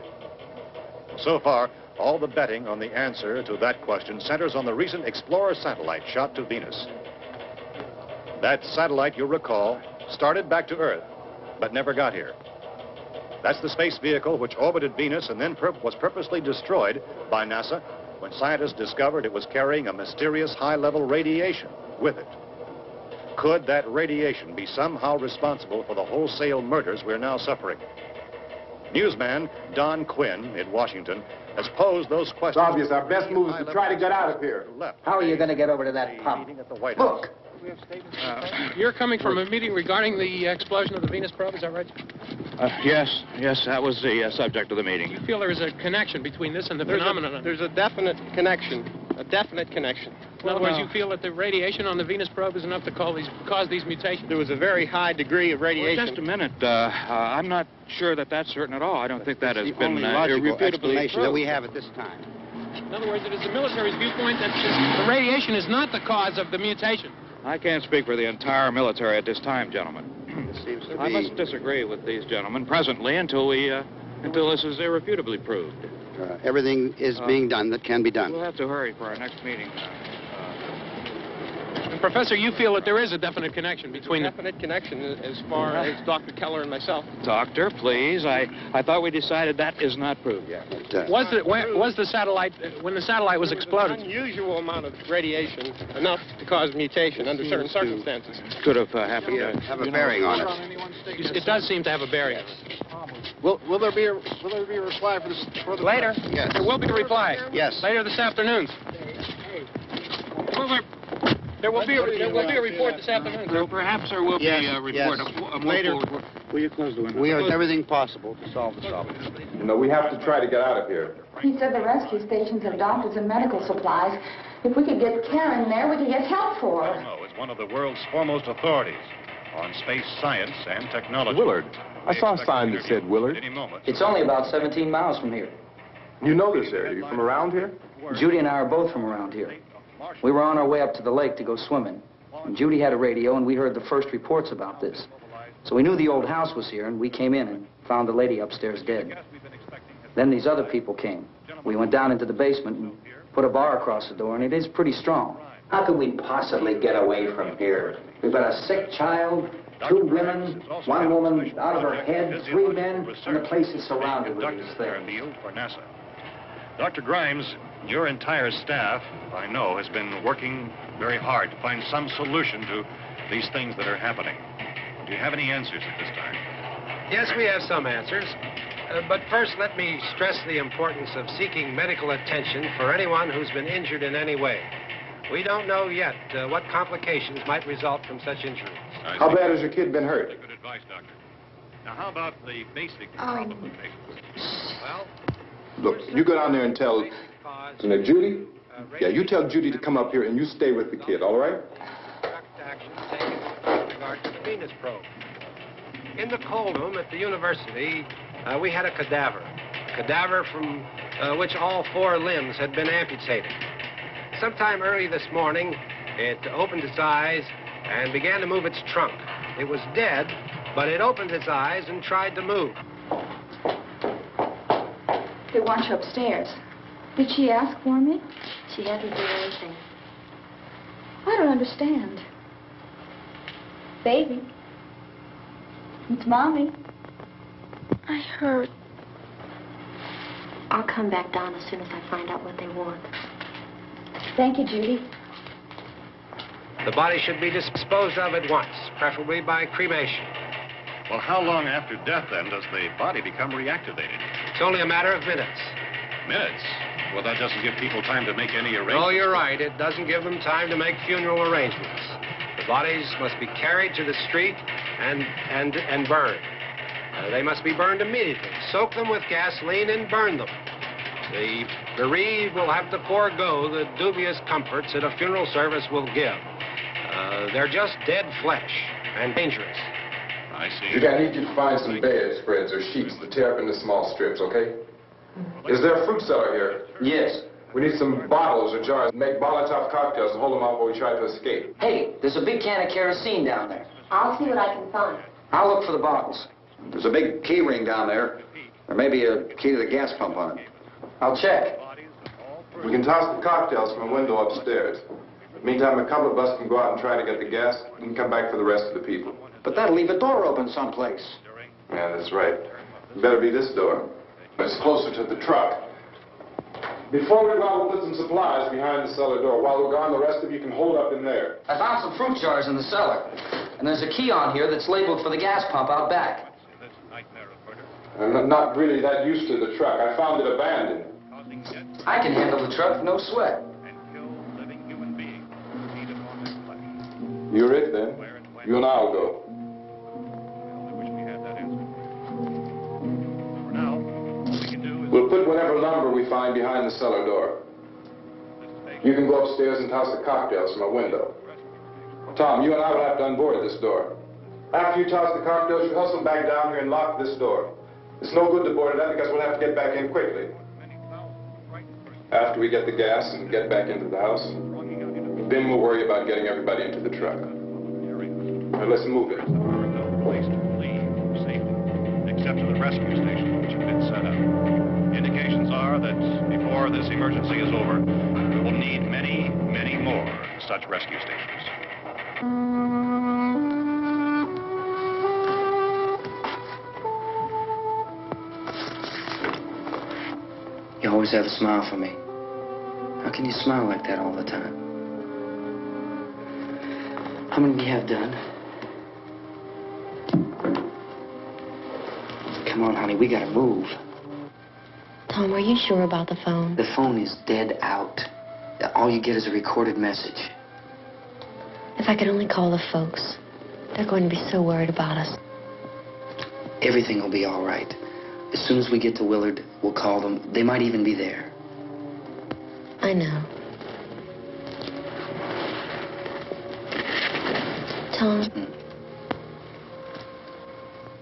So far, all the betting on the answer to that question centers on the recent Explorer satellite shot to Venus. That satellite, you'll recall, started back to Earth, but never got here. That's the space vehicle which orbited Venus and then was purposely destroyed by NASA when scientists discovered it was carrying a mysterious high-level radiation with it. Could that radiation be somehow responsible for the wholesale murders we're now suffering? Newsman Don Quinn in Washington has posed those questions. It's obvious our best move is to try to get out of here. How are you going to get over to that pump? Look. You're coming from a meeting regarding the explosion of the Venus probe, is that right? Yes, that was the subject of the meeting. You feel there is a connection between this and the phenomenon? There's a definite connection. In other words, you feel that the radiation on the Venus probe is enough to cause these mutations? There was a very high degree of radiation. Well, just a minute. I'm not sure that that's certain at all. I don't think that has been irrefutably explanation that we have at this time. In other words, it is the military's viewpoint that the radiation is not the cause of the mutation. I can't speak for the entire military at this time, gentlemen. It seems to I must disagree with these gentlemen presently until this is irrefutably proved. Everything is being done that can be done. We'll have to hurry for our next meeting. And Professor, you feel that there is a definite connection between a definite connection as far as Dr. Keller and myself. Doctor, please. I thought we decided that is not proved yet. Was the satellite, when the satellite was exploded? An unusual amount of radiation, enough to cause mutation under certain circumstances. Could have happened. Have a bearing on it. It does seem to have a bearing. Will there be a reply for this? Later? Yes. There will be a reply. Yes. Later this afternoon. There will be a report this afternoon. Perhaps there will be a report. Yes. Later. Will you close the window? We are doing everything possible to solve the problem. You know, we have to try to get out of here. He said the rescue stations have doctors and medical supplies. If we could get care in there, we could get help for her. No, it's one of the world's foremost authorities on space science and technology. Willard. I saw a sign that said Willard. Any moment. It's only about 17 miles from here. You know this area. You from around here? Judy and I are both from around here. We were on our way up to the lake to go swimming. And Judy had a radio, and we heard the first reports about this. So we knew the old house was here, and we came in and found the lady upstairs dead. Then these other people came. We went down into the basement and put a bar across the door, and it is pretty strong. How could we possibly get away from here? We've got a sick child, 2 women, 1 woman out of her head, 3 men, and the place is surrounded with these things. For NASA. Dr. Grimes, your entire staff, I know, has been working very hard to find some solution to these things that are happening. Do you have any answers at this time? Yes, we have some answers. But first, let me stress the importance of seeking medical attention for anyone who's been injured in any way. We don't know yet what complications might result from such injuries. How bad has your kid been hurt? Good advice, Doctor. Now, how about the basic complications? Well, Look, you go down there and tell... Judy? Yeah, you tell Judy to come up here and you stay with the kid, all right? direct action taken with regard to the Venus probe. In the cold room at the university, we had a cadaver from which all 4 limbs had been amputated. Sometime early this morning, it opened its eyes and began to move its trunk. It was dead, but it opened its eyes and tried to move. They want you upstairs. Did she ask for me? She hasn't done anything. I don't understand. Baby. It's Mommy. I heard. I'll come back down as soon as I find out what they want. Thank you, Judy. The body should be disposed of at once, preferably by cremation. Well, how long after death, then, does the body become reactivated? It's only a matter of minutes. Minutes? Well, that doesn't give people time to make any arrangements. Oh, you're right. It doesn't give them time to make funeral arrangements. The bodies must be carried to the street and burned. They must be burned immediately. Soak them with gasoline and burn them. The bereaved will have to forego the dubious comforts that a funeral service will give. They're just dead flesh and dangerous. I see. Judy, I need you to find some bedspreads or sheets to tear up into small strips, okay? Is there a fruit cellar here? Yes. We need some bottles or jars. Make Molotov cocktails and hold them out while we try to escape. Hey, there's a big can of kerosene down there. I'll see what I can find. I'll look for the bottles. There's a big key ring down there. There may be a key to the gas pump on it. I'll check. We can toss the cocktails from a window upstairs. Meantime, a couple of us can go out and try to get the gas. We can come back for the rest of the people. But that'll leave a door open someplace. Yeah, that's right. It better be this door. It's closer to the truck. Before we go out, we'll put some supplies behind the cellar door. While we're gone, the rest of you can hold up in there. I found some fruit jars in the cellar. And there's a key on here that's labeled for the gas pump out back. I'm not really that used to the truck. I found it abandoned. I can handle the truck, no sweat. You're it, then. You and I'll go. We'll put whatever lumber we find behind the cellar door. You can go upstairs and toss the cocktails from a window. Tom, you and I will have to unboard this door. After you toss the cocktails, you hustle back down here and lock this door. It's no good to board it up because we'll have to get back in quickly. After we get the gas and get back into the house, then we'll worry about getting everybody into the truck. Now let's move it. Place to leave safely, except to the rescue station, which have been set up. Indications are that before this emergency is over, we will need many, many more such rescue stations. You always have a smile for me. How can you smile like that all the time? How many do you have done? Come on, honey, we gotta move. Tom, are you sure about the phone? The phone is dead out. All you get is a recorded message. If I could only call the folks. They're going to be so worried about us. Everything will be all right. As soon as we get to Willard, we'll call them. They might even be there. I know. Tom?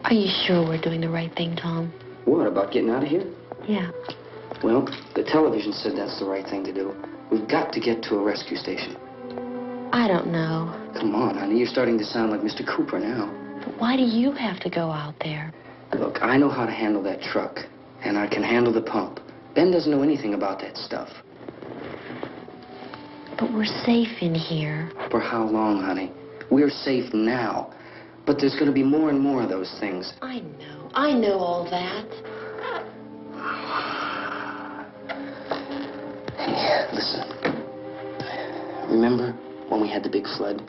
Are you sure we're doing the right thing, Tom? What, about getting out of here? Yeah. Well, the television said that's the right thing to do. We've got to get to a rescue station. I don't know. Come on, honey, you're starting to sound like Mr. Cooper now. But why do you have to go out there? Look, I know how to handle that truck, and I can handle the pump. Ben doesn't know anything about that stuff. But we're safe in here. For how long, honey? We're safe now. But there's going to be more and more of those things. I know. I know all that. Hey, listen. Remember when we had the big flood?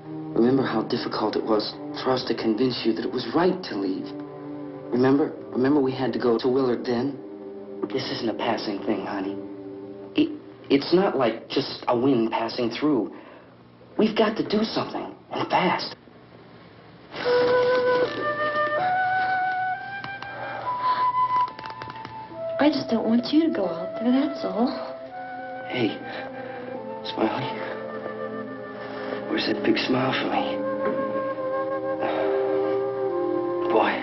Remember how difficult it was for us to convince you that it was right to leave? Remember? Remember we had to go to Willard then? This isn't a passing thing, honey. It's not like just a wind passing through. We've got to do something, and fast. I just don't want you to go out there, that's all. Hey, Smiley. Where's that big smile for me? Boy,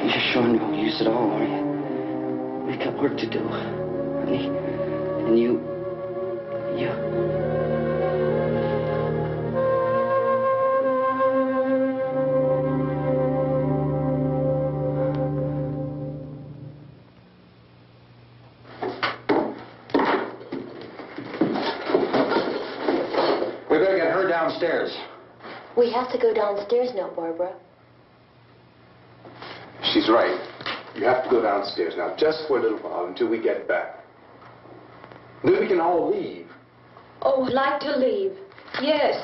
you're showing no use at all, are you? We've got work to do, honey. And you... We better get her downstairs. We have to go downstairs now, Barbara. She's right. You have to go downstairs now, just for a little while, until we get back. Then we can all leave. Oh, I'd like to leave. Yes.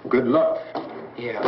Good luck. Yeah.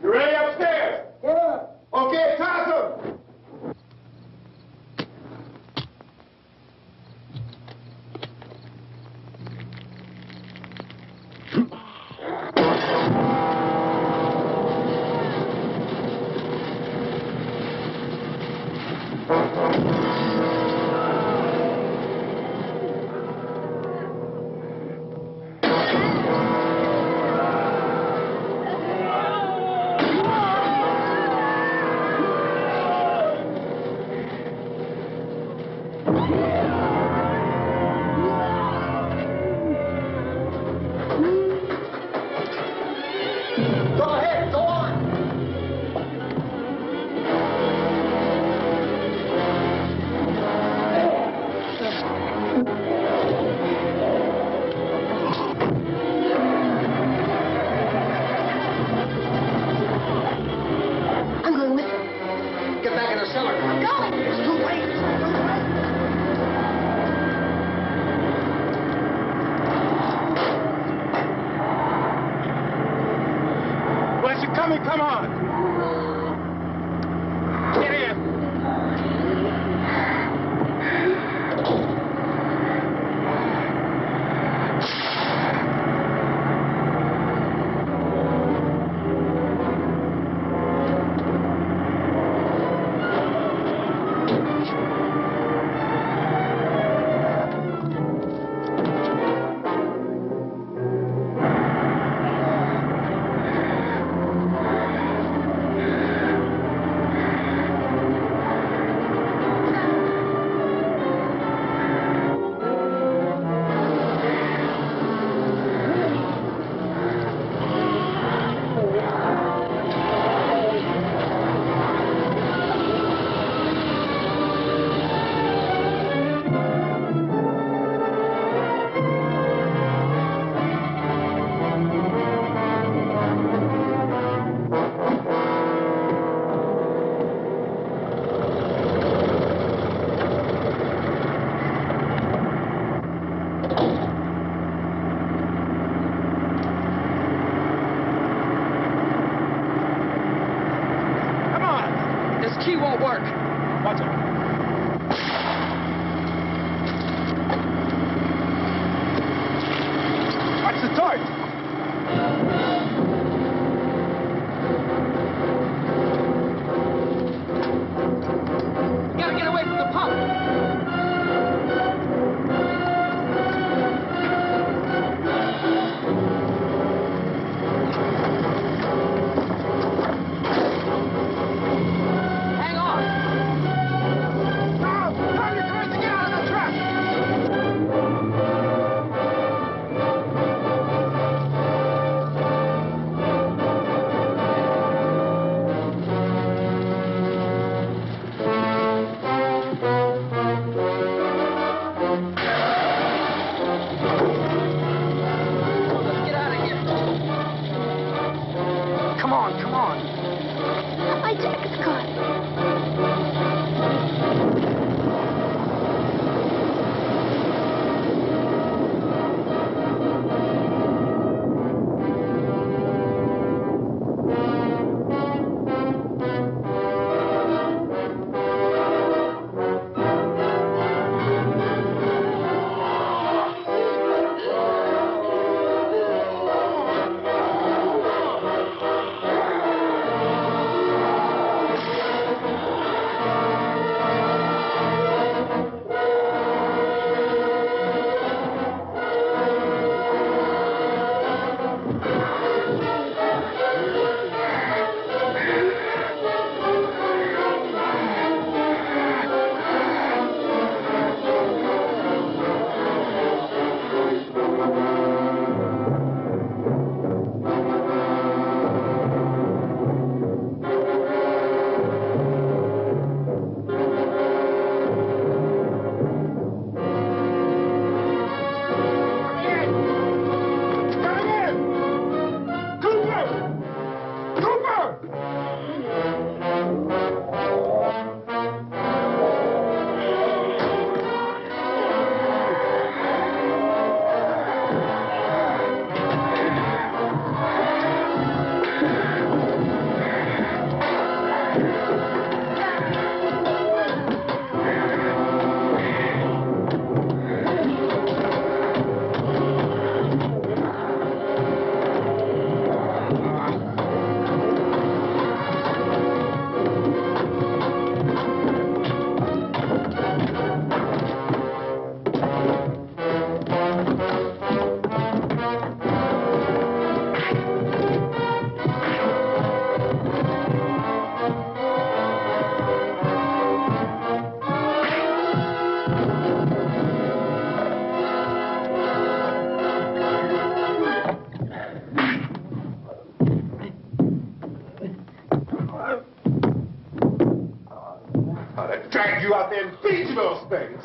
You ready upstairs? Yeah. Okay, toss 'em. Go ahead, go on. I'm going with them. Get back in the cellar. I'm going. It's too late. Where's it coming? Come on. Get in. the torch! Gotta get away from the pump! Drag you out there and feed you those things.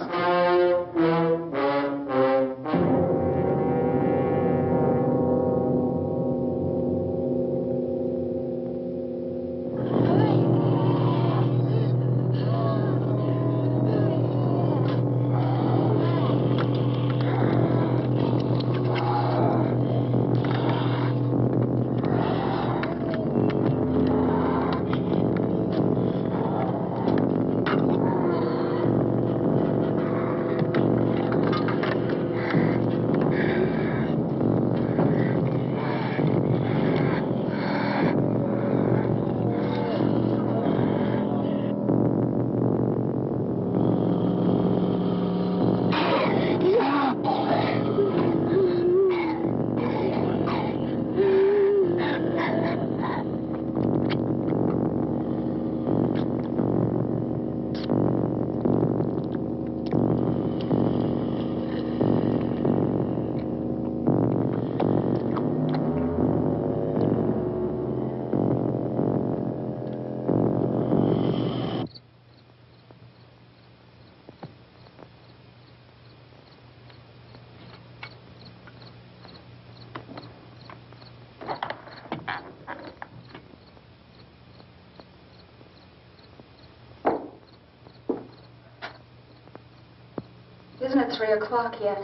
Isn't it 3 o'clock yet?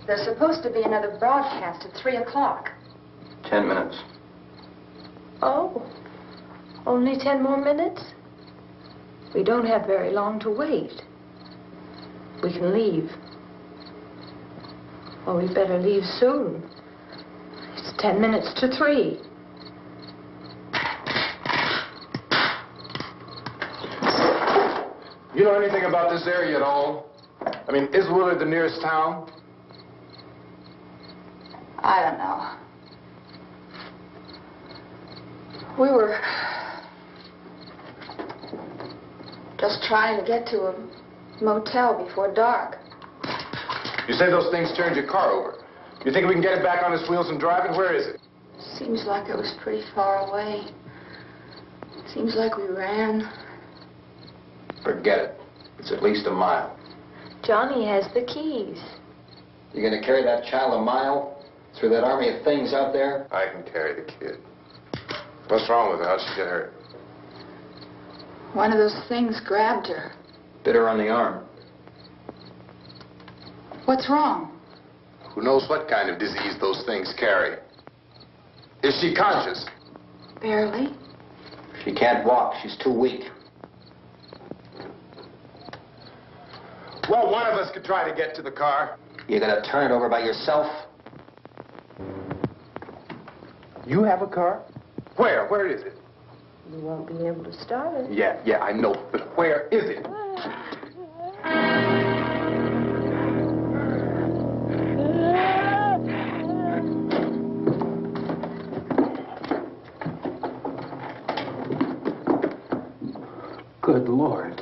There's supposed to be another broadcast at 3 o'clock. 10 minutes. Oh, only 10 more minutes? We don't have very long to wait. we can leave. Well, we better leave soon. It's 10 minutes to 3. You know anything about this area at all? I mean, is Willard the nearest town? I don't know. We were just trying to get to a motel before dark. You say those things turned your car over. You think we can get it back on its wheels and drive it? Where is it? Seems like it was pretty far away. Seems like we ran. Forget it. It's at least a mile. Johnny has the keys. You gonna carry that child a mile through that army of things out there? I can carry the kid. What's wrong with her? How'd she get hurt? One of those things grabbed her. Bit her on the arm. What's wrong? Who knows what kind of disease those things carry? Is she conscious? Barely. She can't walk. She's too weak. Well, one of us could try to get to the car. You gonna turn it over by yourself? You have a car? Where? Where is it? You won't be able to start it. Yeah, I know. But where is it? Good Lord.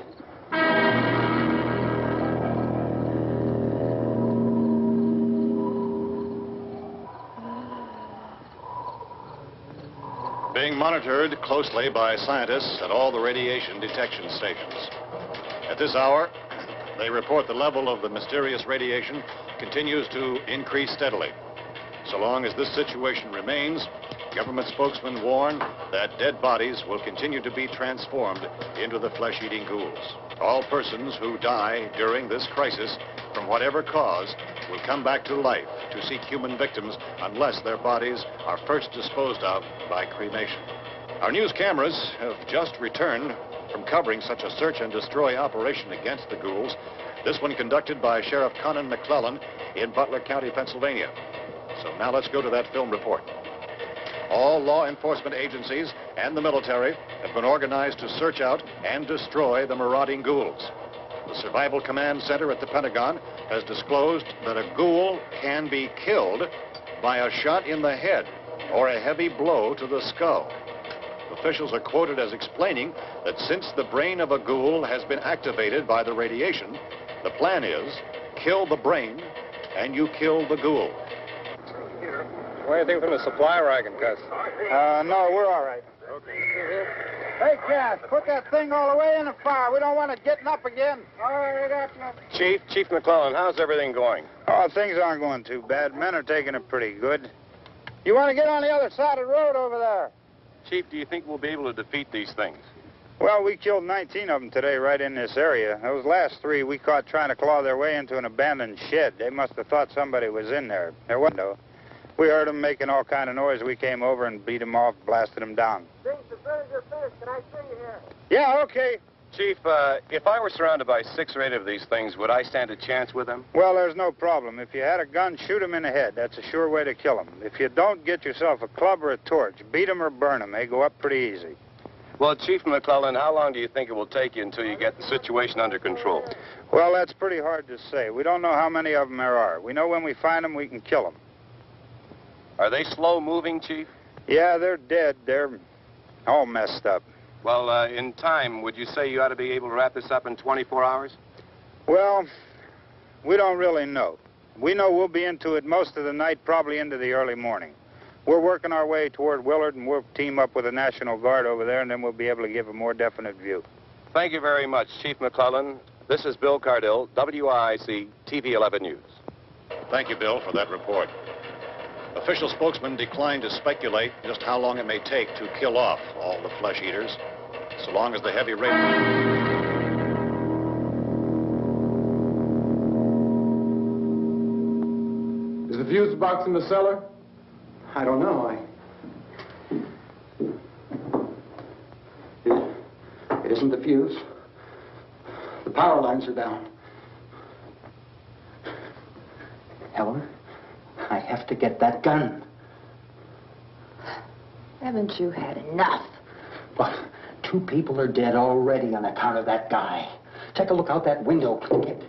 Being monitored closely by scientists at all the radiation detection stations. At this hour, they report the level of the mysterious radiation continues to increase steadily. So long as this situation remains, government spokesmen warn that dead bodies will continue to be transformed into the flesh-eating ghouls. All persons who die during this crisis, from whatever cause, will come back to life to seek human victims unless their bodies are first disposed of by cremation. Our news cameras have just returned from covering such a search and destroy operation against the ghouls, this one conducted by Sheriff Conan McClellan in Butler County, Pennsylvania. So now let's go to that film report. All law enforcement agencies and the military have been organized to search out and destroy the marauding ghouls. The Survival Command Center at the Pentagon has disclosed that a ghoul can be killed by a shot in the head or a heavy blow to the skull. Officials are quoted as explaining that since the brain of a ghoul has been activated by the radiation, the plan is kill the brain and you kill the ghoul. What do you think from the supply wagon, Gus? No, we're all right. Hey, Cass, put that thing all the way in the fire. We don't want it getting up again. All right, up. Chief McClellan, how's everything going? Oh, things aren't going too bad. Men are taking it pretty good. You want to get on the other side of the road over there? Chief, do you think we'll be able to defeat these things? Well, we killed 19 of them today right in this area. Those last 3 we caught trying to claw their way into an abandoned shed. They must have thought somebody was in there. There wasn't, though. We heard them making all kind of noise. We came over and beat them off, blasted them down. Can I see you here? Yeah, okay. Chief, if I were surrounded by 6 or 8 of these things, would I stand a chance with them? Well, there's no problem. If you had a gun, shoot them in the head. That's a sure way to kill them. If you don't, get yourself a club or a torch. Beat them or burn them. They go up pretty easy. Well, Chief McClellan, how long do you think it will take you until you get the situation under control? Well, that's pretty hard to say. We don't know how many of them there are. We know when we find them, we can kill them. Are they slow-moving, Chief? Yeah, they're dead. They're all messed up. Well, in time, would you say you ought to be able to wrap this up in 24 hours? Well, we don't really know. We know we'll be into it most of the night, probably into the early morning. We're working our way toward Willard, and we'll team up with the National Guard over there, and then we'll be able to give a more definite view. Thank you very much, Chief McClellan. This is Bill Cardill, WIC TV 11 News. Thank you, Bill, for that report. Official spokesmen declined to speculate just how long it may take to kill off all the flesh eaters, so long as the heavy rain... Is the fuse box in the cellar? I don't know. It isn't the fuse. The power lines are down. Helen, I have to get that gun. Haven't you had enough? Well, 2 people are dead already on account of that guy. Take a look out that window. Get...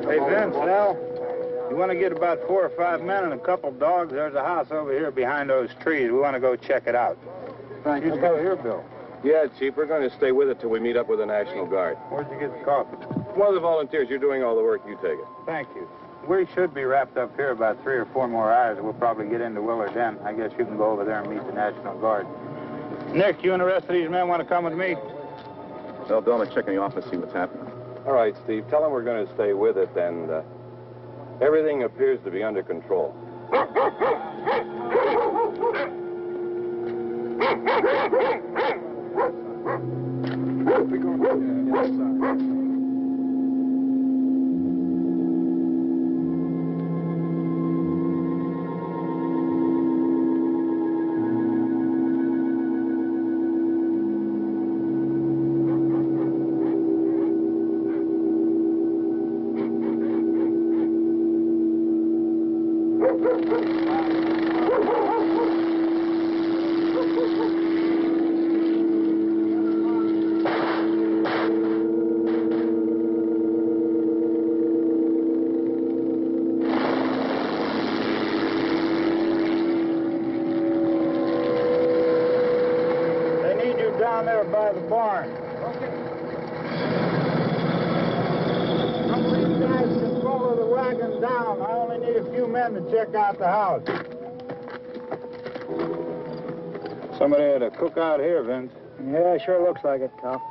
Hey, Vince, Al, you want to get about 4 or 5 men and a couple dogs? There's a house over here behind those trees. We want to go check it out. Thank you. You go here, Bill. Yeah, Chief, we're going to stay with it till we meet up with the National Guard. Where'd you get the coffee? One of the volunteers, you're doing all the work, you take it. Thank you. We should be wrapped up here about 3 or 4 more hours. We'll probably get into Willard then. I guess you can go over there and meet the National Guard. Nick, you and the rest of these men want to come with me? Well, Bill, I'm checking the office, see what's happening. All right, Steve, tell them we're going to stay with it, and everything appears to be under control. Down there by the barn. Okay. Some of these guys can follow the wagon down. I only need a few men to check out the house. Somebody had a cookout here, Vince. Yeah, sure looks like it, Tom.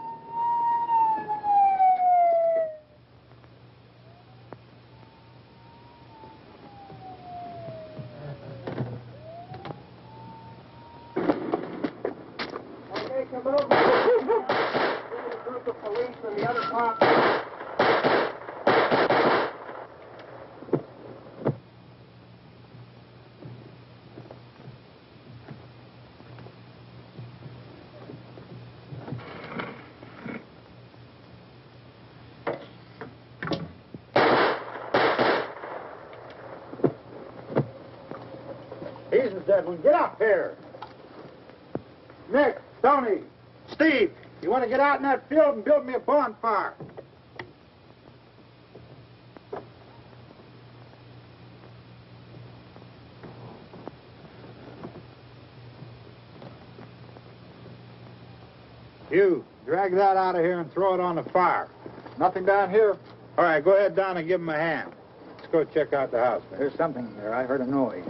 He's the dead one. Get up here. Nick, Tony, Steve, you want to get out in that field and build me a bonfire? You, drag that out of here and throw it on the fire. Nothing down here? All right, go ahead down and give him a hand. Let's go check out the house. There's something there. I heard a noise.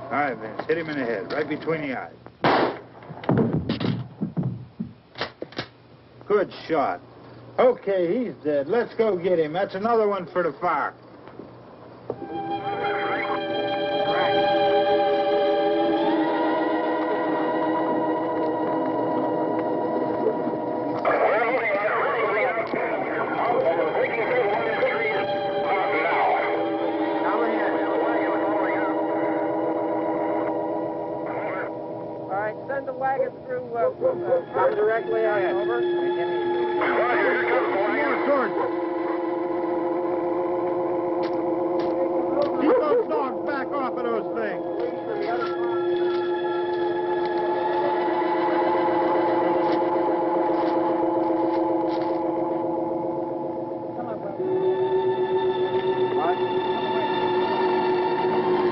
All right, Vince, hit him in the head, right between the eyes. Good shot. Okay, he's dead. Let's go get him. That's another one for the fire. Send the wagon through, come directly on over. Keep those dogs back off of those things.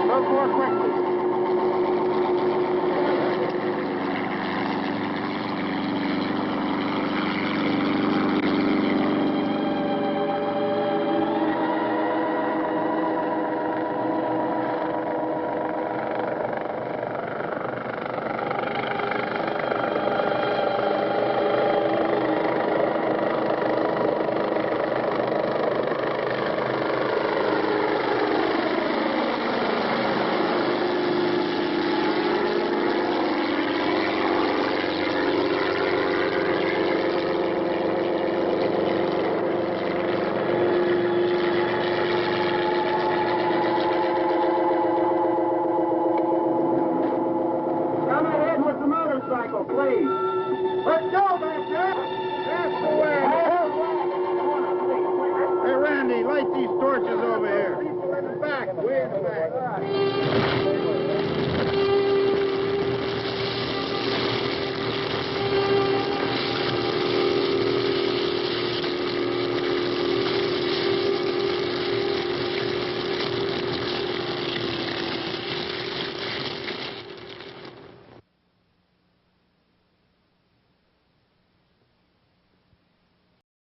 Go more quickly. Please. Let's go back there. That's the way. Hey, Randy, light these torches over here. People in the back. Way in the back.